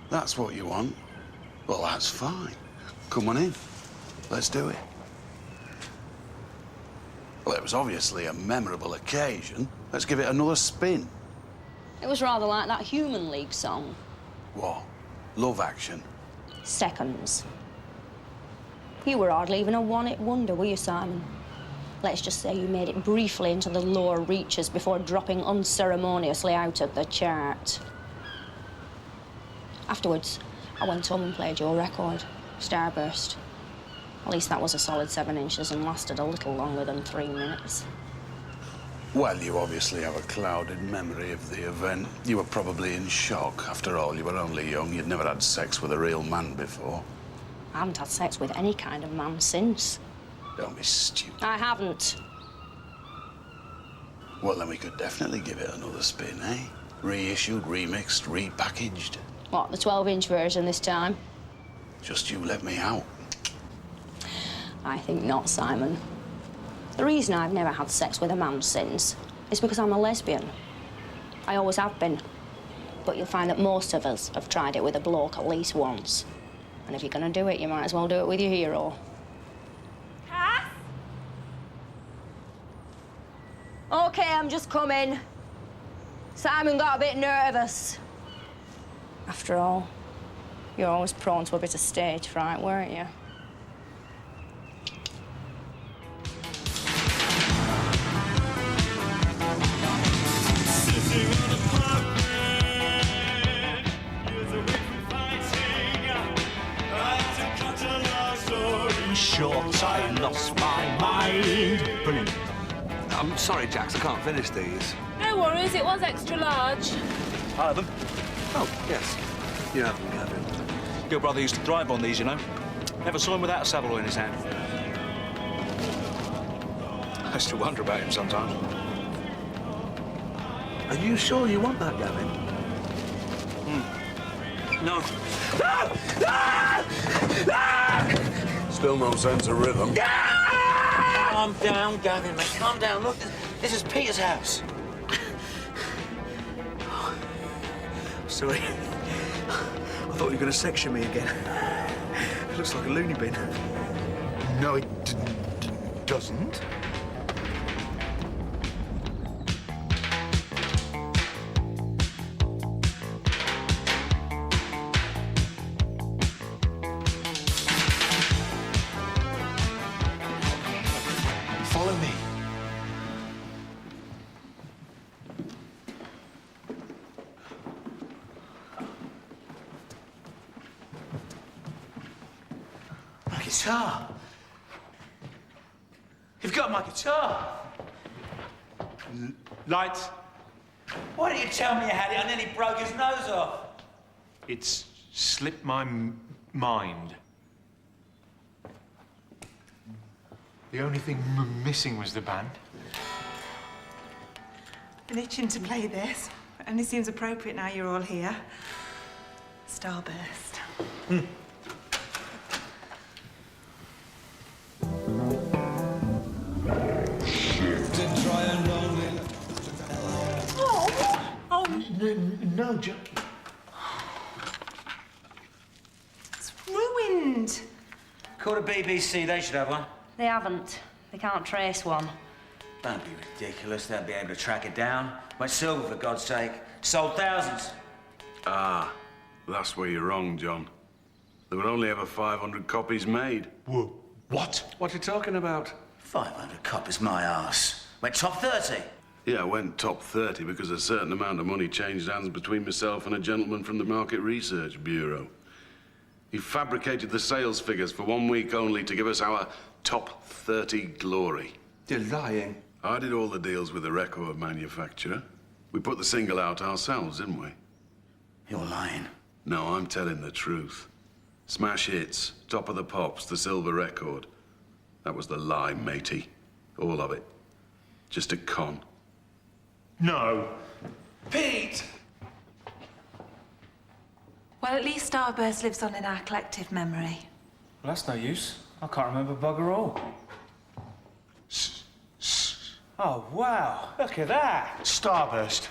That's what you want? Well, that's fine. Come on in. Let's do it. Well, it was obviously a memorable occasion. Let's give it another spin. It was rather like that Human League song. What? Love Action? Seconds. You were hardly even a one-hit wonder, were you, Simon? Let's just say you made it briefly into the lower reaches before dropping unceremoniously out of the chart. Afterwards, I went home and played your record, Starburst. At least that was a solid 7 inches and lasted a little longer than 3 minutes. Well, you obviously have a clouded memory of the event. You were probably in shock. After all, you were only young. You'd never had sex with a real man before. I haven't had sex with any kind of man since. Don't be stupid. I haven't. Well, then we could definitely give it another spin, eh? Reissued, remixed, repackaged. What, the 12-inch version this time? Just you let me out. I think not, Simon. The reason I've never had sex with a man since is because I'm a lesbian. I always have been. But you'll find that most of us have tried it with a bloke at least once. And if you're gonna do it, you might as well do it with your hero. Cass? OK, I'm just coming. Simon got a bit nervous. After all, you're always prone to a bit of stage fright, weren't you? Short, I lost my mind. Brilliant. I'm sorry, Jax, I can't finish these. No worries, it was extra large. I have them. Oh, yes. You have them, Gavin. Your brother used to drive on these, you know. Never saw him without a saddle in his hand. I used to wonder about him sometimes. Are you sure you want that, Gavin? No. Still no sense of rhythm. Calm down, Gavin, mate. Calm down. Look, this is Peter's house. Sorry. I thought you were going to section me again. It looks like a loony bin. No, it doesn't. Follow me. My guitar. You've got my guitar. Lights. Why didn't you tell me you had it? I nearly broke his nose off. It's slipped my mind. The only thing missing was the band. Been itching to play this. It only seems appropriate now you're all here. Starburst. No, Jackie. It's ruined. Call the BBC, they should have one. They haven't. They can't trace one. Don't be ridiculous, they'll be able to track it down. Went silver, for God's sake. Sold thousands. Ah, that's where you're wrong, John. There were only ever 500 copies made. Whoa, what? What are you talking about? 500 copies, my arse. Went top 30. Yeah, I went top 30 because a certain amount of money changed hands between myself and a gentleman from the Market Research Bureau. He fabricated the sales figures for 1 week only to give us our top 30 glory. You're lying. I did all the deals with the record manufacturer. We put the single out ourselves, didn't we? You're lying. No, I'm telling the truth. Smash hits, Top of the Pops, the silver record. That was the lie, matey. All of it. Just a con. No. Pete! Well, at least Starburst lives on in our collective memory. Well, that's no use. I can't remember bugger all. Oh, wow. Look at that. Starburst.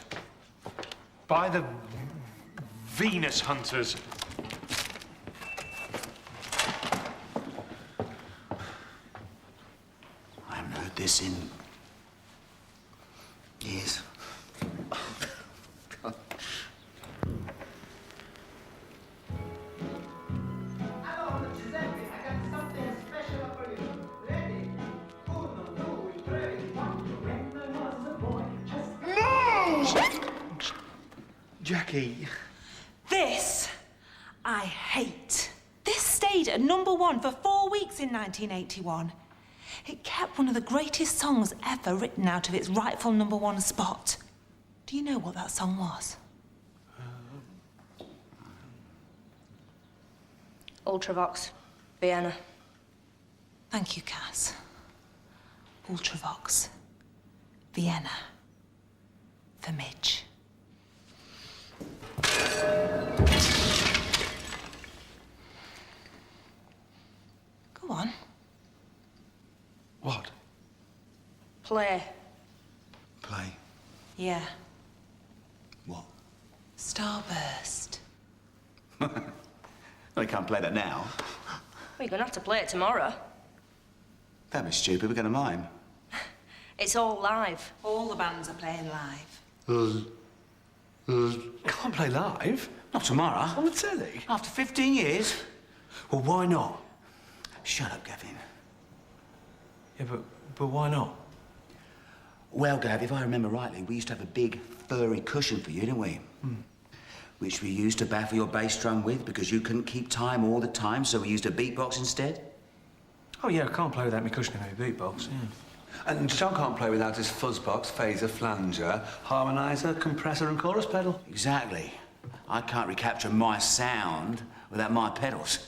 By the Venus Hunters. I haven't heard this in years. Jackie. This I hate. This stayed at #1 for 4 weeks in 1981. It kept one of the greatest songs ever written out of its rightful #1 spot. Do you know what that song was? Ultravox. Vienna. Thank you, Cass. Ultravox. Vienna. For Midge. Go on. What? Play. Play. Yeah. What? Starburst. Well, you can't play that now. Well, you're going to have to play it tomorrow. That'd be stupid. We're going to mime. It's all live. All the bands are playing live. Can't play live. Not tomorrow. On the telly. After 15 years. Well, why not? Shut up, Gavin. Yeah, but why not? Well, Gav, if I remember rightly, we used to have a big furry cushion for you, didn't we? Which we used to baffle your bass drum with because you couldn't keep time all the time, so we used a beatbox instead. Oh, yeah, I can't play without me cushion and my beatbox, yeah. And John can't play without his fuzzbox, phaser, flanger, harmonizer, compressor and chorus pedal. Exactly. I can't recapture my sound without my pedals.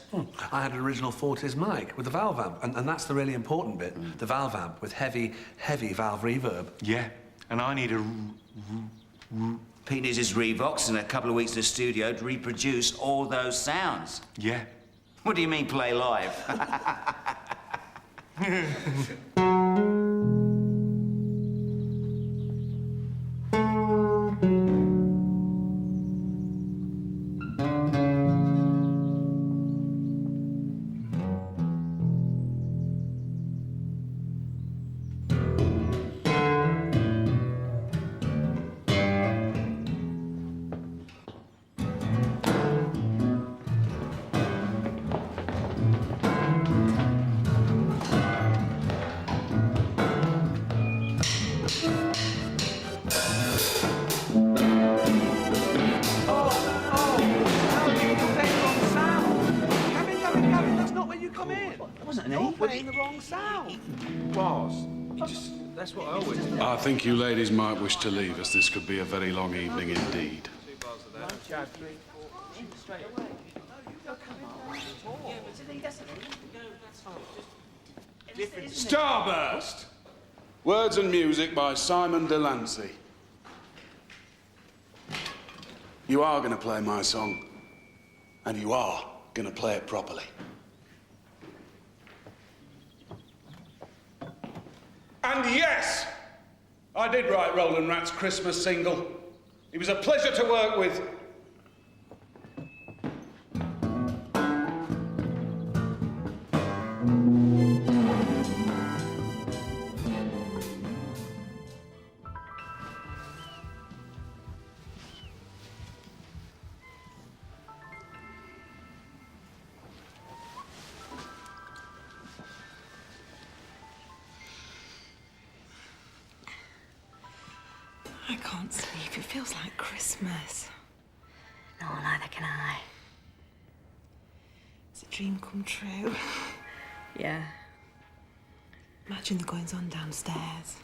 I had an original Fortis mic with the valve amp, and that's the really important bit. The valve amp with heavy, heavy valve reverb. Yeah, and I need a... Pete needs his Revox and a couple of weeks in the studio to reproduce all those sounds. Yeah. What do you mean, play live? come in. It wasn't an You're E. playing the wrong sound. Was. That's what I always do. I think you ladies might wish to leave, as this could be a very long evening indeed. Starburst! Words and music by Simon Delancey. You are going to play my song, and you are going to play it properly. And yes, I did write Roland Rat's Christmas single. He was a pleasure to work with. I can't sleep. It feels like Christmas. No, neither can I. It's a dream come true. Yeah. Imagine the goings on downstairs.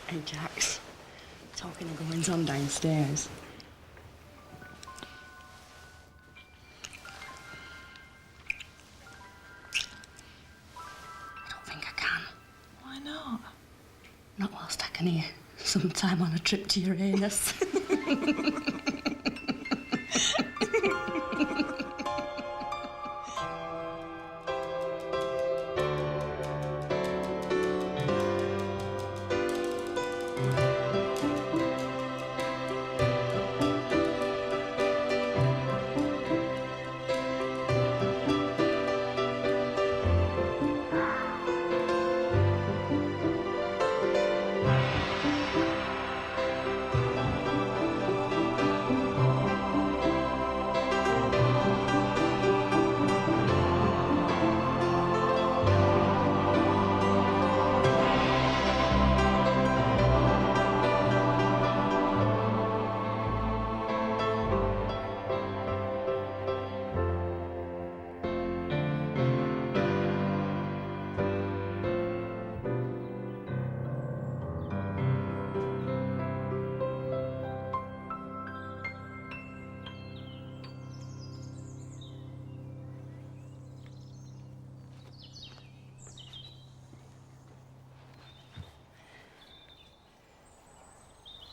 Hey, Jax. Talking of goings on downstairs. I don't think I can. Why not? Not whilst I can hear sometime on a trip to Uranus.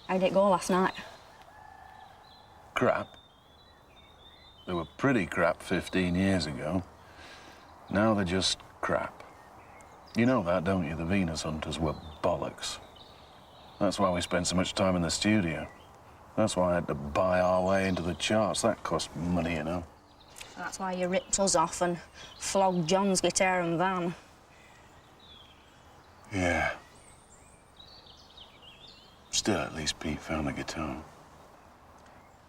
How'd it go last night? Crap. They were pretty crap 15 years ago. Now they're just crap. You know that, don't you? The Venus Hunters were bollocks. That's why we spent so much time in the studio. That's why I had to buy our way into the charts. That cost money, you know. That's why you ripped us off and flogged John's guitar and van. Yeah. Still, at least Pete found the guitar.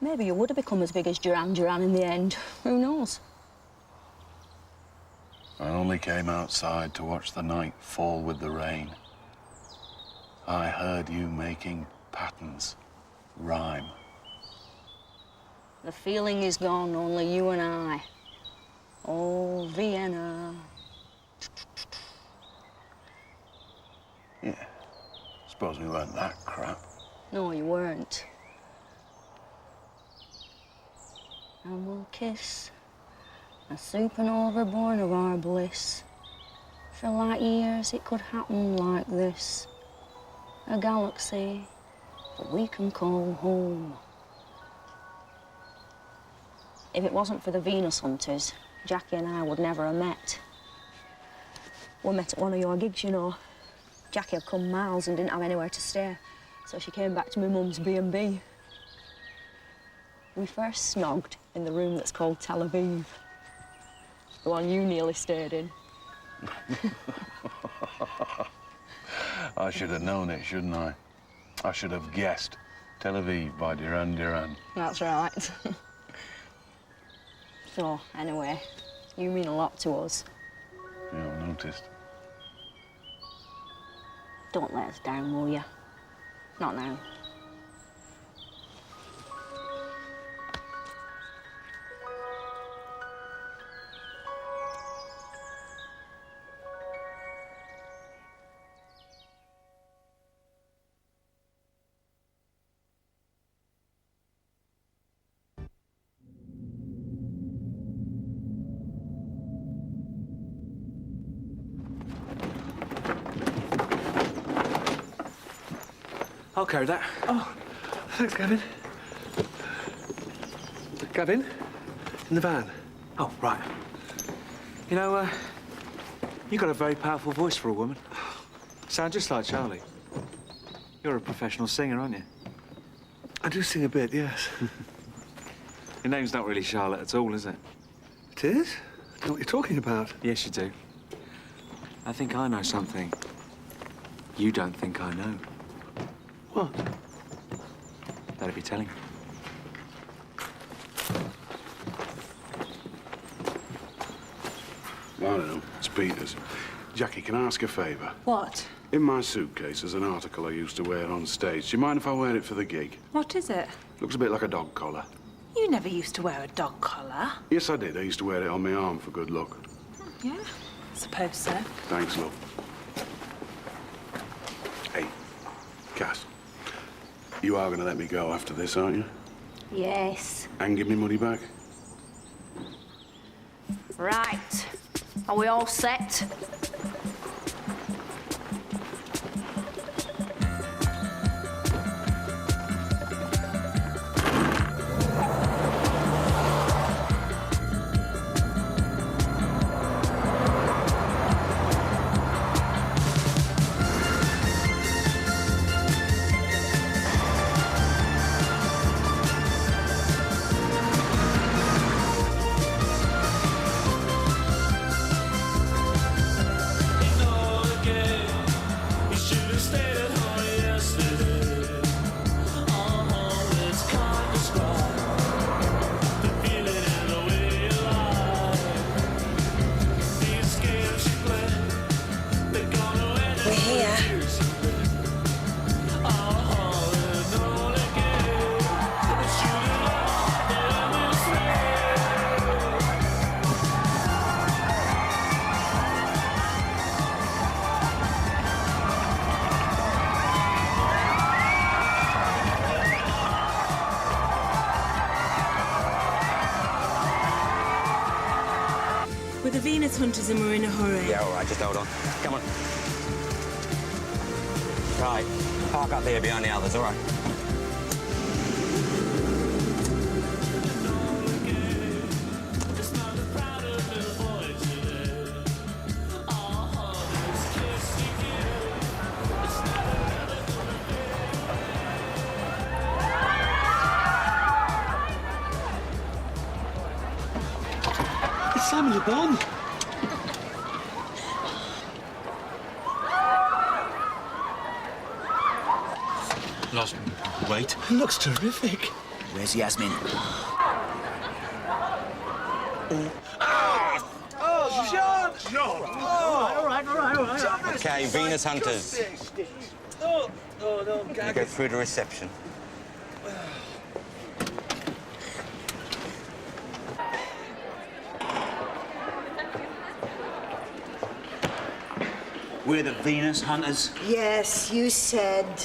Maybe you would have become as big as Duran Duran in the end. Who knows? I only came outside to watch the night fall with the rain. I heard you making patterns rhyme. The feeling is gone, only you and I. Oh, Vienna. Yeah. Suppose we weren't that crap. No, you weren't. And we'll kiss a supernova born of our bliss. For light years it could happen like this. A galaxy that we can call home. If it wasn't for the Venus Hunters, Jackie and I would never have met. We met at one of your gigs, you know. Jackie had come miles and didn't have anywhere to stay, so she came back to my mum's B&B. We first snogged in the room that's called Tel Aviv, the one you nearly stayed in. I should have known it, shouldn't I? I should have guessed. Tel Aviv by Duran Duran. That's right. So, anyway, you mean a lot to us. Yeah, I noticed. Don't let us down, will you? Not now. I'll carry that. Oh, thanks, Gavin. Gavin? In the van. Oh, right. You know, you got a very powerful voice for a woman. Sound just like Charlie. You're a professional singer, aren't you? I do sing a bit, yes. Your name's not really Charlotte at all, is it? It is? I don't know what you're talking about. Yes, you do. I think I know something you don't think I know. What? Better be telling. I don't know. It's Peter's. Jackie, can I ask a favour? What? In my suitcase there's an article I used to wear on stage. Do you mind if I wear it for the gig? What is it? Looks a bit like a dog collar. You never used to wear a dog collar. Yes, I did. I used to wear it on my arm for good luck. Yeah, suppose so. Thanks, love. Hey, Cass. You are going to let me go after this, aren't you? Yes. And give me money back? Right. Are we all set? We're the Venus Hunters and we're in a hurry. Yeah, all right, just hold on. Come on. Right, park up here behind the others, all right? It's Simon Le Bon. Lost weight. Looks terrific. Where's Yasmin? Oh, John! John! All right. Okay, Venus Hunters. Oh, no, You go through the reception. We're the Venus Hunters. Yes, you said.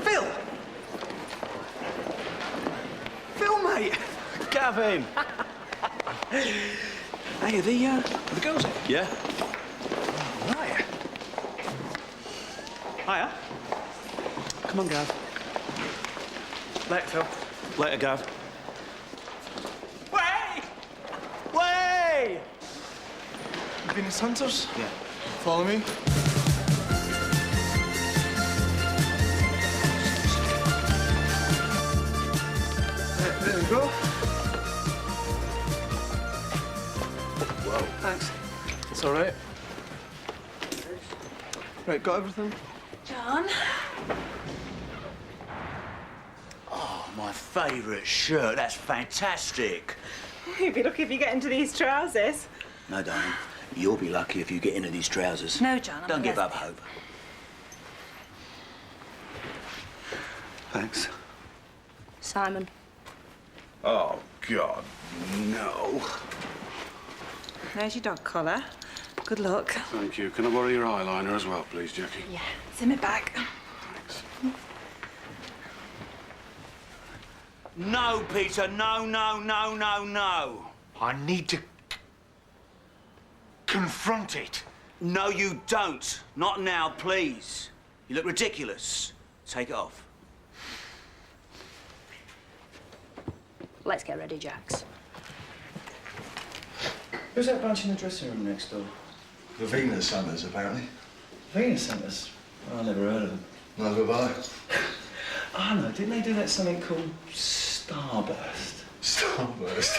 Phil! Phil, mate! Gavin! Hey, are the girls here? Yeah? Right. Hiya. Come on, Gav. Later, Phil. Later, Gav. Way! Venus Hunters? Yeah. Follow me. There we go. Whoa. Thanks. It's all right. Right, got everything? John? Oh, my favourite shirt. That's fantastic. You'd be lucky if you get into these trousers. No, darling. You'll be lucky if you get into these trousers. No, John, I'm Don't a give up lesbian. hope. Thanks. Simon. Oh, God, no. There's your dog collar. Good luck. Thank you. Can I borrow your eyeliner as well, please, Jackie? Yeah, it's in my bag. No, Peter. No, no, no, no, no. I need to confront it. No, you don't. Not now, please. You look ridiculous. Take it off. Let's get ready, Jax. Who's that bunch in the dressing room next door? The Venus Hunters, apparently. Venus Hunters? Oh, I never heard of them. Neither have I. Oh, no, didn't they do that something called Starburst? Starburst?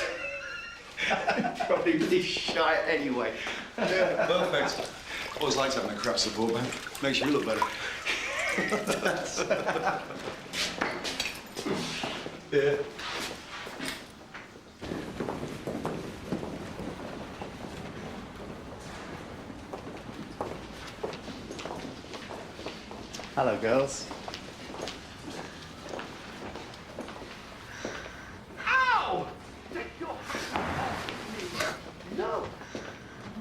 Probably really shy anyway. Yeah, perfect. Always liked having a crap support band. Makes you look better. Yeah. Hello, girls. Ow! No.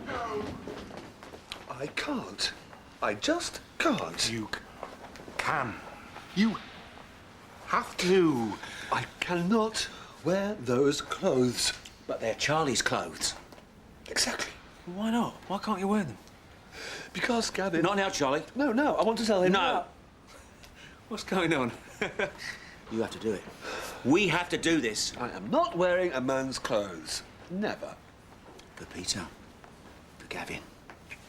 No. I can't. I just can't. You can. You have to. I cannot wear those clothes. But they're Charlie's clothes. Exactly. Why not? Why can't you wear them? Because, Gavin... Not now, Charlie. No, no, I want to tell him... No. What's going on? You have to do it. We have to do this. I am not wearing a man's clothes. Never. For Peter. For Gavin.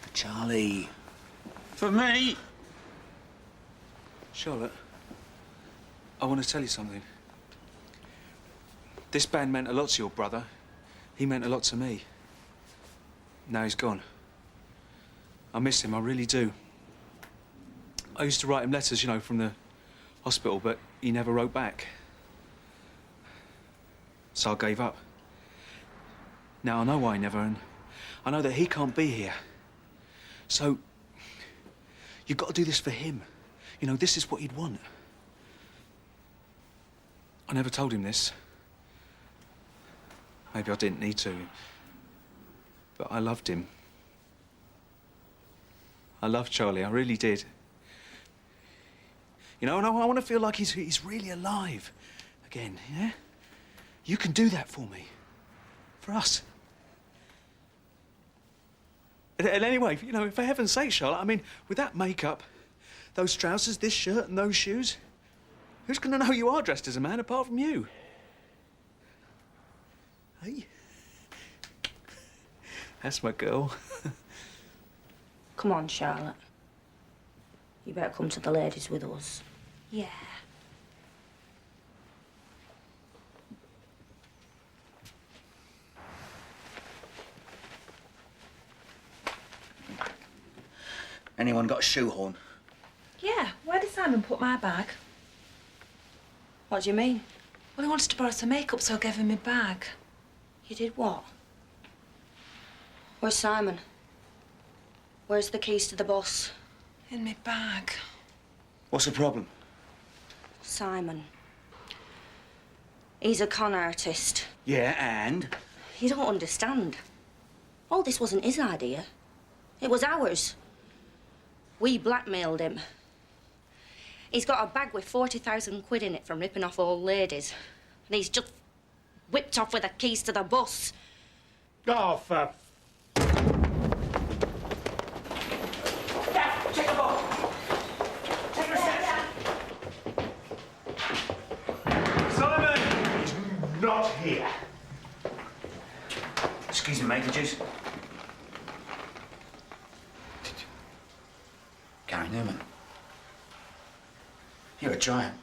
For Charlie. For me. Charlotte, I want to tell you something. This band meant a lot to your brother. He meant a lot to me. Now he's gone. I miss him, I really do. I used to write him letters, you know, from the hospital, but he never wrote back. So I gave up. Now I know why he never, and I know that he can't be here. So, you've got to do this for him. You know, this is what he'd want. I never told him this. Maybe I didn't need to. But I loved him. I loved Charlie, I really did. You know, and I want to feel like he's really alive again, yeah? You can do that for me. For us. And anyway, you know, for heaven's sake, Charlotte, I mean, with that makeup, those trousers, this shirt and those shoes, who's going to know you are dressed as a man apart from you? Hey? That's my girl. Come on, Charlotte. You better come to the ladies with us. Yeah. Anyone got a shoehorn? Yeah, where did Simon put my bag? What do you mean? Well, he wanted to borrow some makeup, so I gave him my bag. You did what? Where's Simon? Where's the keys to the bus? In my bag. What's the problem? Simon. He's a con artist. Yeah, and? You don't understand. All this wasn't his idea. It was ours. We blackmailed him. He's got a bag with 40,000 quid in it from ripping off old ladies. And he's just whipped off with the keys to the bus. Oh, for... Check the box. Take a reception. Simon is not here. Excuse me, mate, did you... Gary Newman. You're a giant.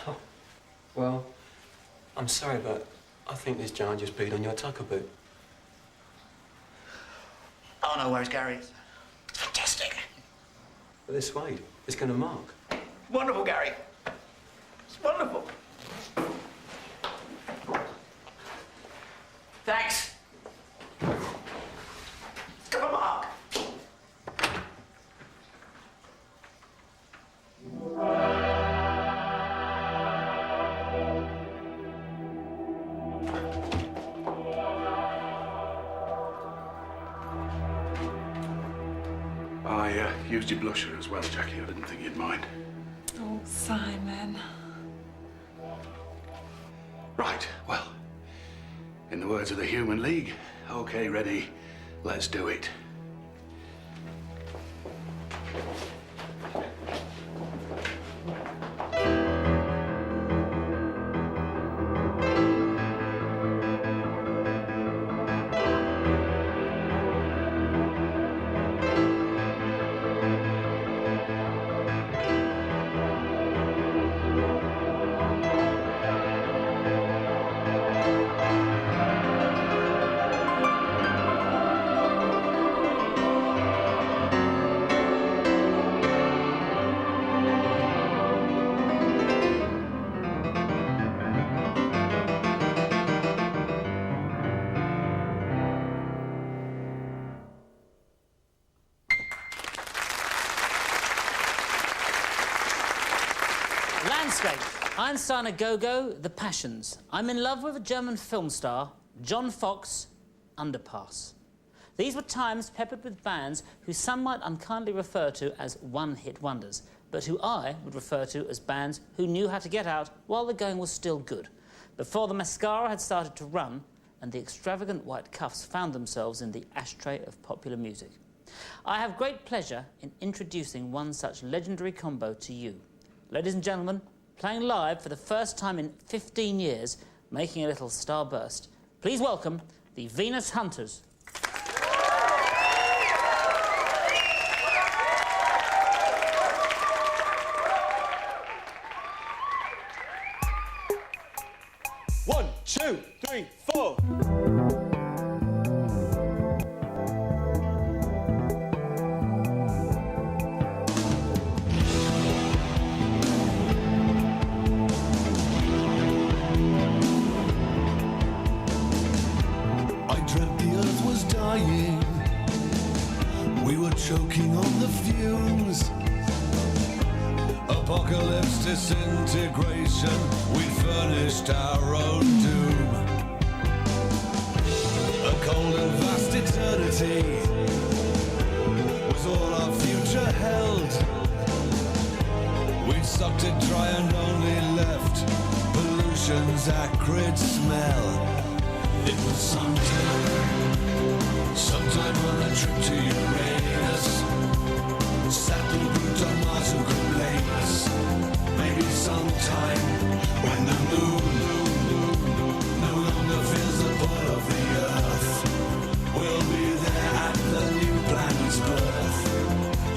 Oh, well, I'm sorry, but I think this giant just peed on your tucker boot. Oh, no worries, Gary. It's fantastic. But this Wade, it's going to mark. Wonderful, Gary. It's wonderful. Thanks. Come on, Mark. I used your blusher as well, Jackie. I didn't think you'd mind. Oh, Simon. Right, well, in the words of the Human League, OK, ready, Let's do it. Landscape. Einstein a Go-Go, The Passions. I'm in love with a German film star, John Fox, Underpass. These were times peppered with bands who some might unkindly refer to as one-hit wonders, but who I would refer to as bands who knew how to get out while the going was still good, before the mascara had started to run and the extravagant white cuffs found themselves in the ashtray of popular music. I have great pleasure in introducing one such legendary combo to you. Ladies and gentlemen, playing live for the first time in 15 years, making a little starburst, please welcome the Venus Hunters. One, two, three, four. We were choking on the fumes. Apocalypse, disintegration, we'd furnished our own doom. A cold and vast eternity was all our future held. We'd sucked it dry and only left pollution's acrid smell. It was sometime on a trip to Uranus. Saturn, Pluto, Mars, who could blame us? Maybe sometime when the moon no longer fills the pull of the earth, we'll be there at the new planet's birth.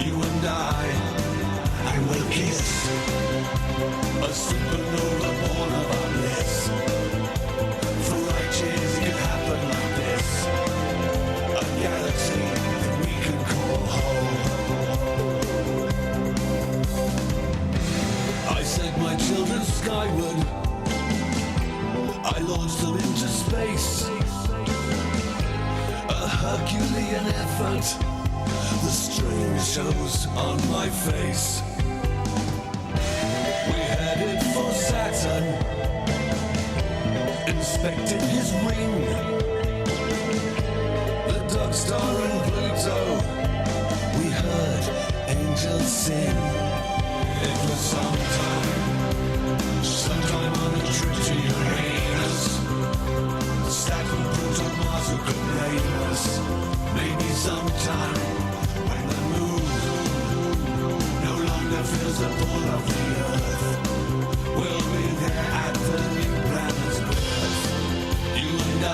You and I will kiss a supernova born of our bliss. For righteous it could happen like this. A galaxy that we can call home. I sent my children skyward. I launched them into space. A Herculean effort. The strain shows on my face. We headed for Saturn, inspected his ring. The Dog Star and Pluto, we heard angels sing. It was sometime on a trip to Uranus. Saturn, Pluto, Mars, who could blame us? Maybe sometime when the moon no longer fills the pull of the earth, we'll be there at the new planet's birth. You and I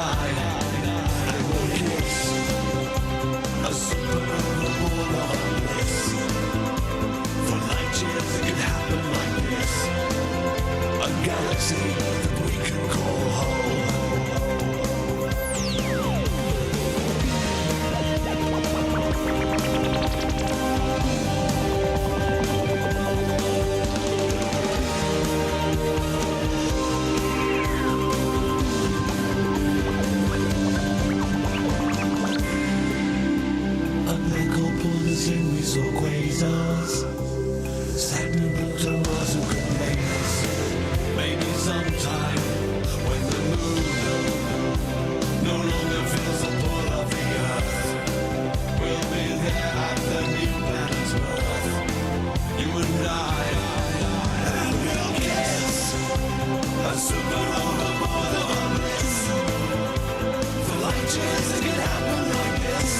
will kiss a supernova born of our bliss. For light years it can happen like this. A galaxy that we can call home. And we saw quasars. Saturn and Pluto, Mars, who could blame us? Maybe sometime when the moon no longer fills the pull of the earth, we'll be there at the new planet's birth. You and we'll kiss a supernova born of our bliss. For light years it can happen like this.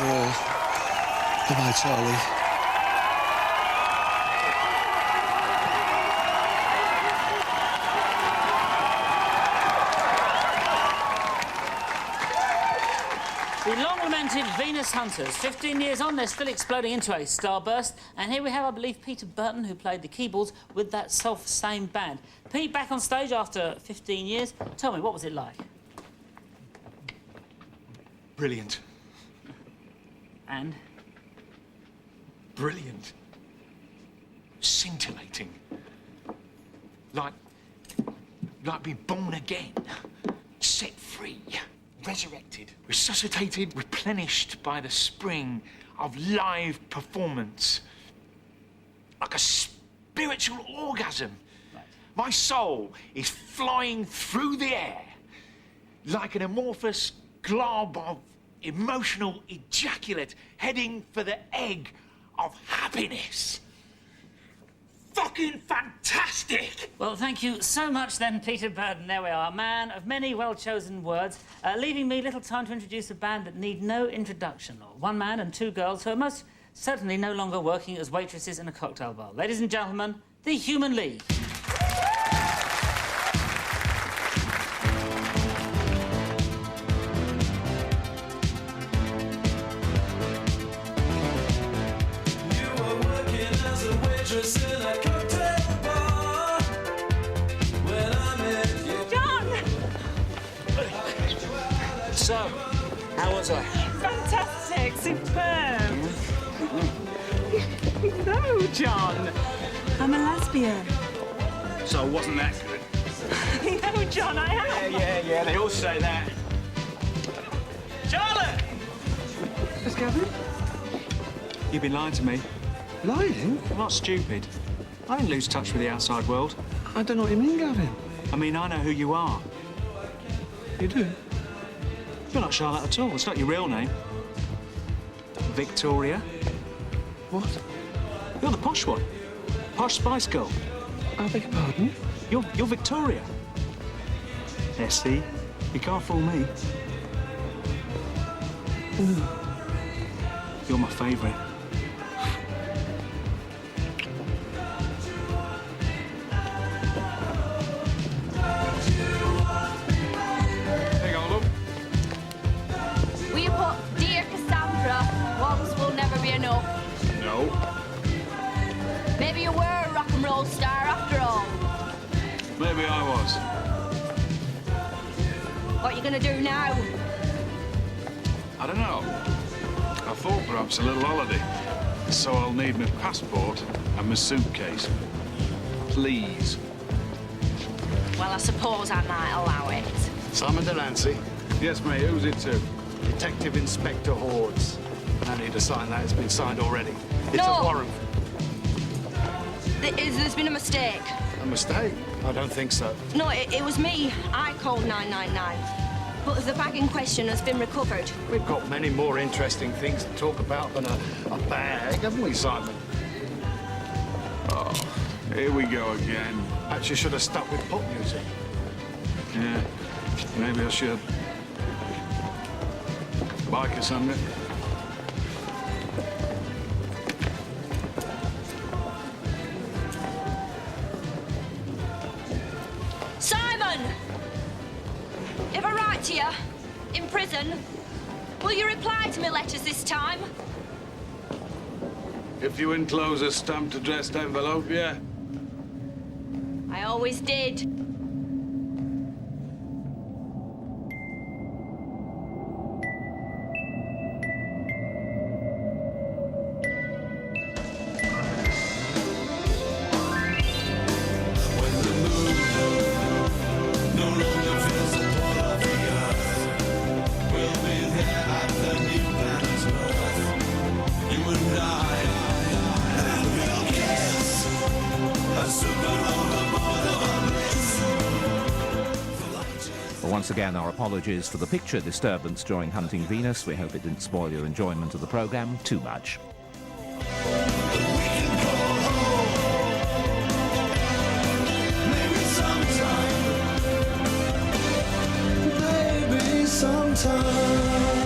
all. Goodbye, Charlie. The long-lamented Venus Hunters. 15 years on, they're still exploding into a starburst. And here we have, I believe, Peter Burton, who played the keyboards with that self-same band. Pete, back on stage after 15 years. Tell me, what was it like? Brilliant. And? Brilliant. Scintillating. Like being born again. Set free. Resurrected, resuscitated, replenished by the spring of live performance. Like a spiritual orgasm. Right. My soul is flying through the air like an amorphous glob of emotional ejaculate heading for the egg of happiness. Fucking fantastic! Well, thank you so much then, Peter Burton. There we are, a man of many well-chosen words, leaving me little time to introduce a band that need no introduction. One man and two girls who are most certainly no longer working as waitresses in a cocktail bar. Ladies and gentlemen, the Human League. So, how was I? Fantastic, superb. No, John. I'm a lesbian. So, wasn't that good? No, John, I am. Yeah, they all say that. Charlotte! Yes, Gavin? You've been lying to me. Lying? I'm not stupid. I didn't lose touch with the outside world. I don't know what you mean, Gavin. I mean, I know who you are. You do? You're not Charlotte at all. It's not your real name. Victoria. What? You're the posh one. Posh Spice Girl. I beg your pardon? You're Victoria. Yeah, see? You can't fool me. You're my favourite. Will you put Dear Cassandra, once will never be enough? No. Maybe you were a rock and roll star after all. Maybe I was. What are you gonna do now? I don't know. I thought perhaps a little holiday. So I'll need my passport and my suitcase. Please. Well, I suppose I might allow it. Simon Delancey. Yes, mate. Who's it to? Detective Inspector Hordes. No need to sign that. It's been signed already. It's No. a warrant. There's been a mistake. A mistake? I don't think so. No, it was me. I called 999. But the bag in question has been recovered. We've got many more interesting things to talk about than a bag, haven't we, Simon? Oh, here we go again. Perhaps you should have stuck with pop music. Yeah, maybe I should. Bye, Cassandra. Simon! If I write to you in prison, will you reply to my letters this time? If you enclose a stamped addressed envelope, yeah. I always did. Once again, our apologies for the picture disturbance during Hunting Venus. We hope it didn't spoil your enjoyment of the programme too much. Maybe sometime.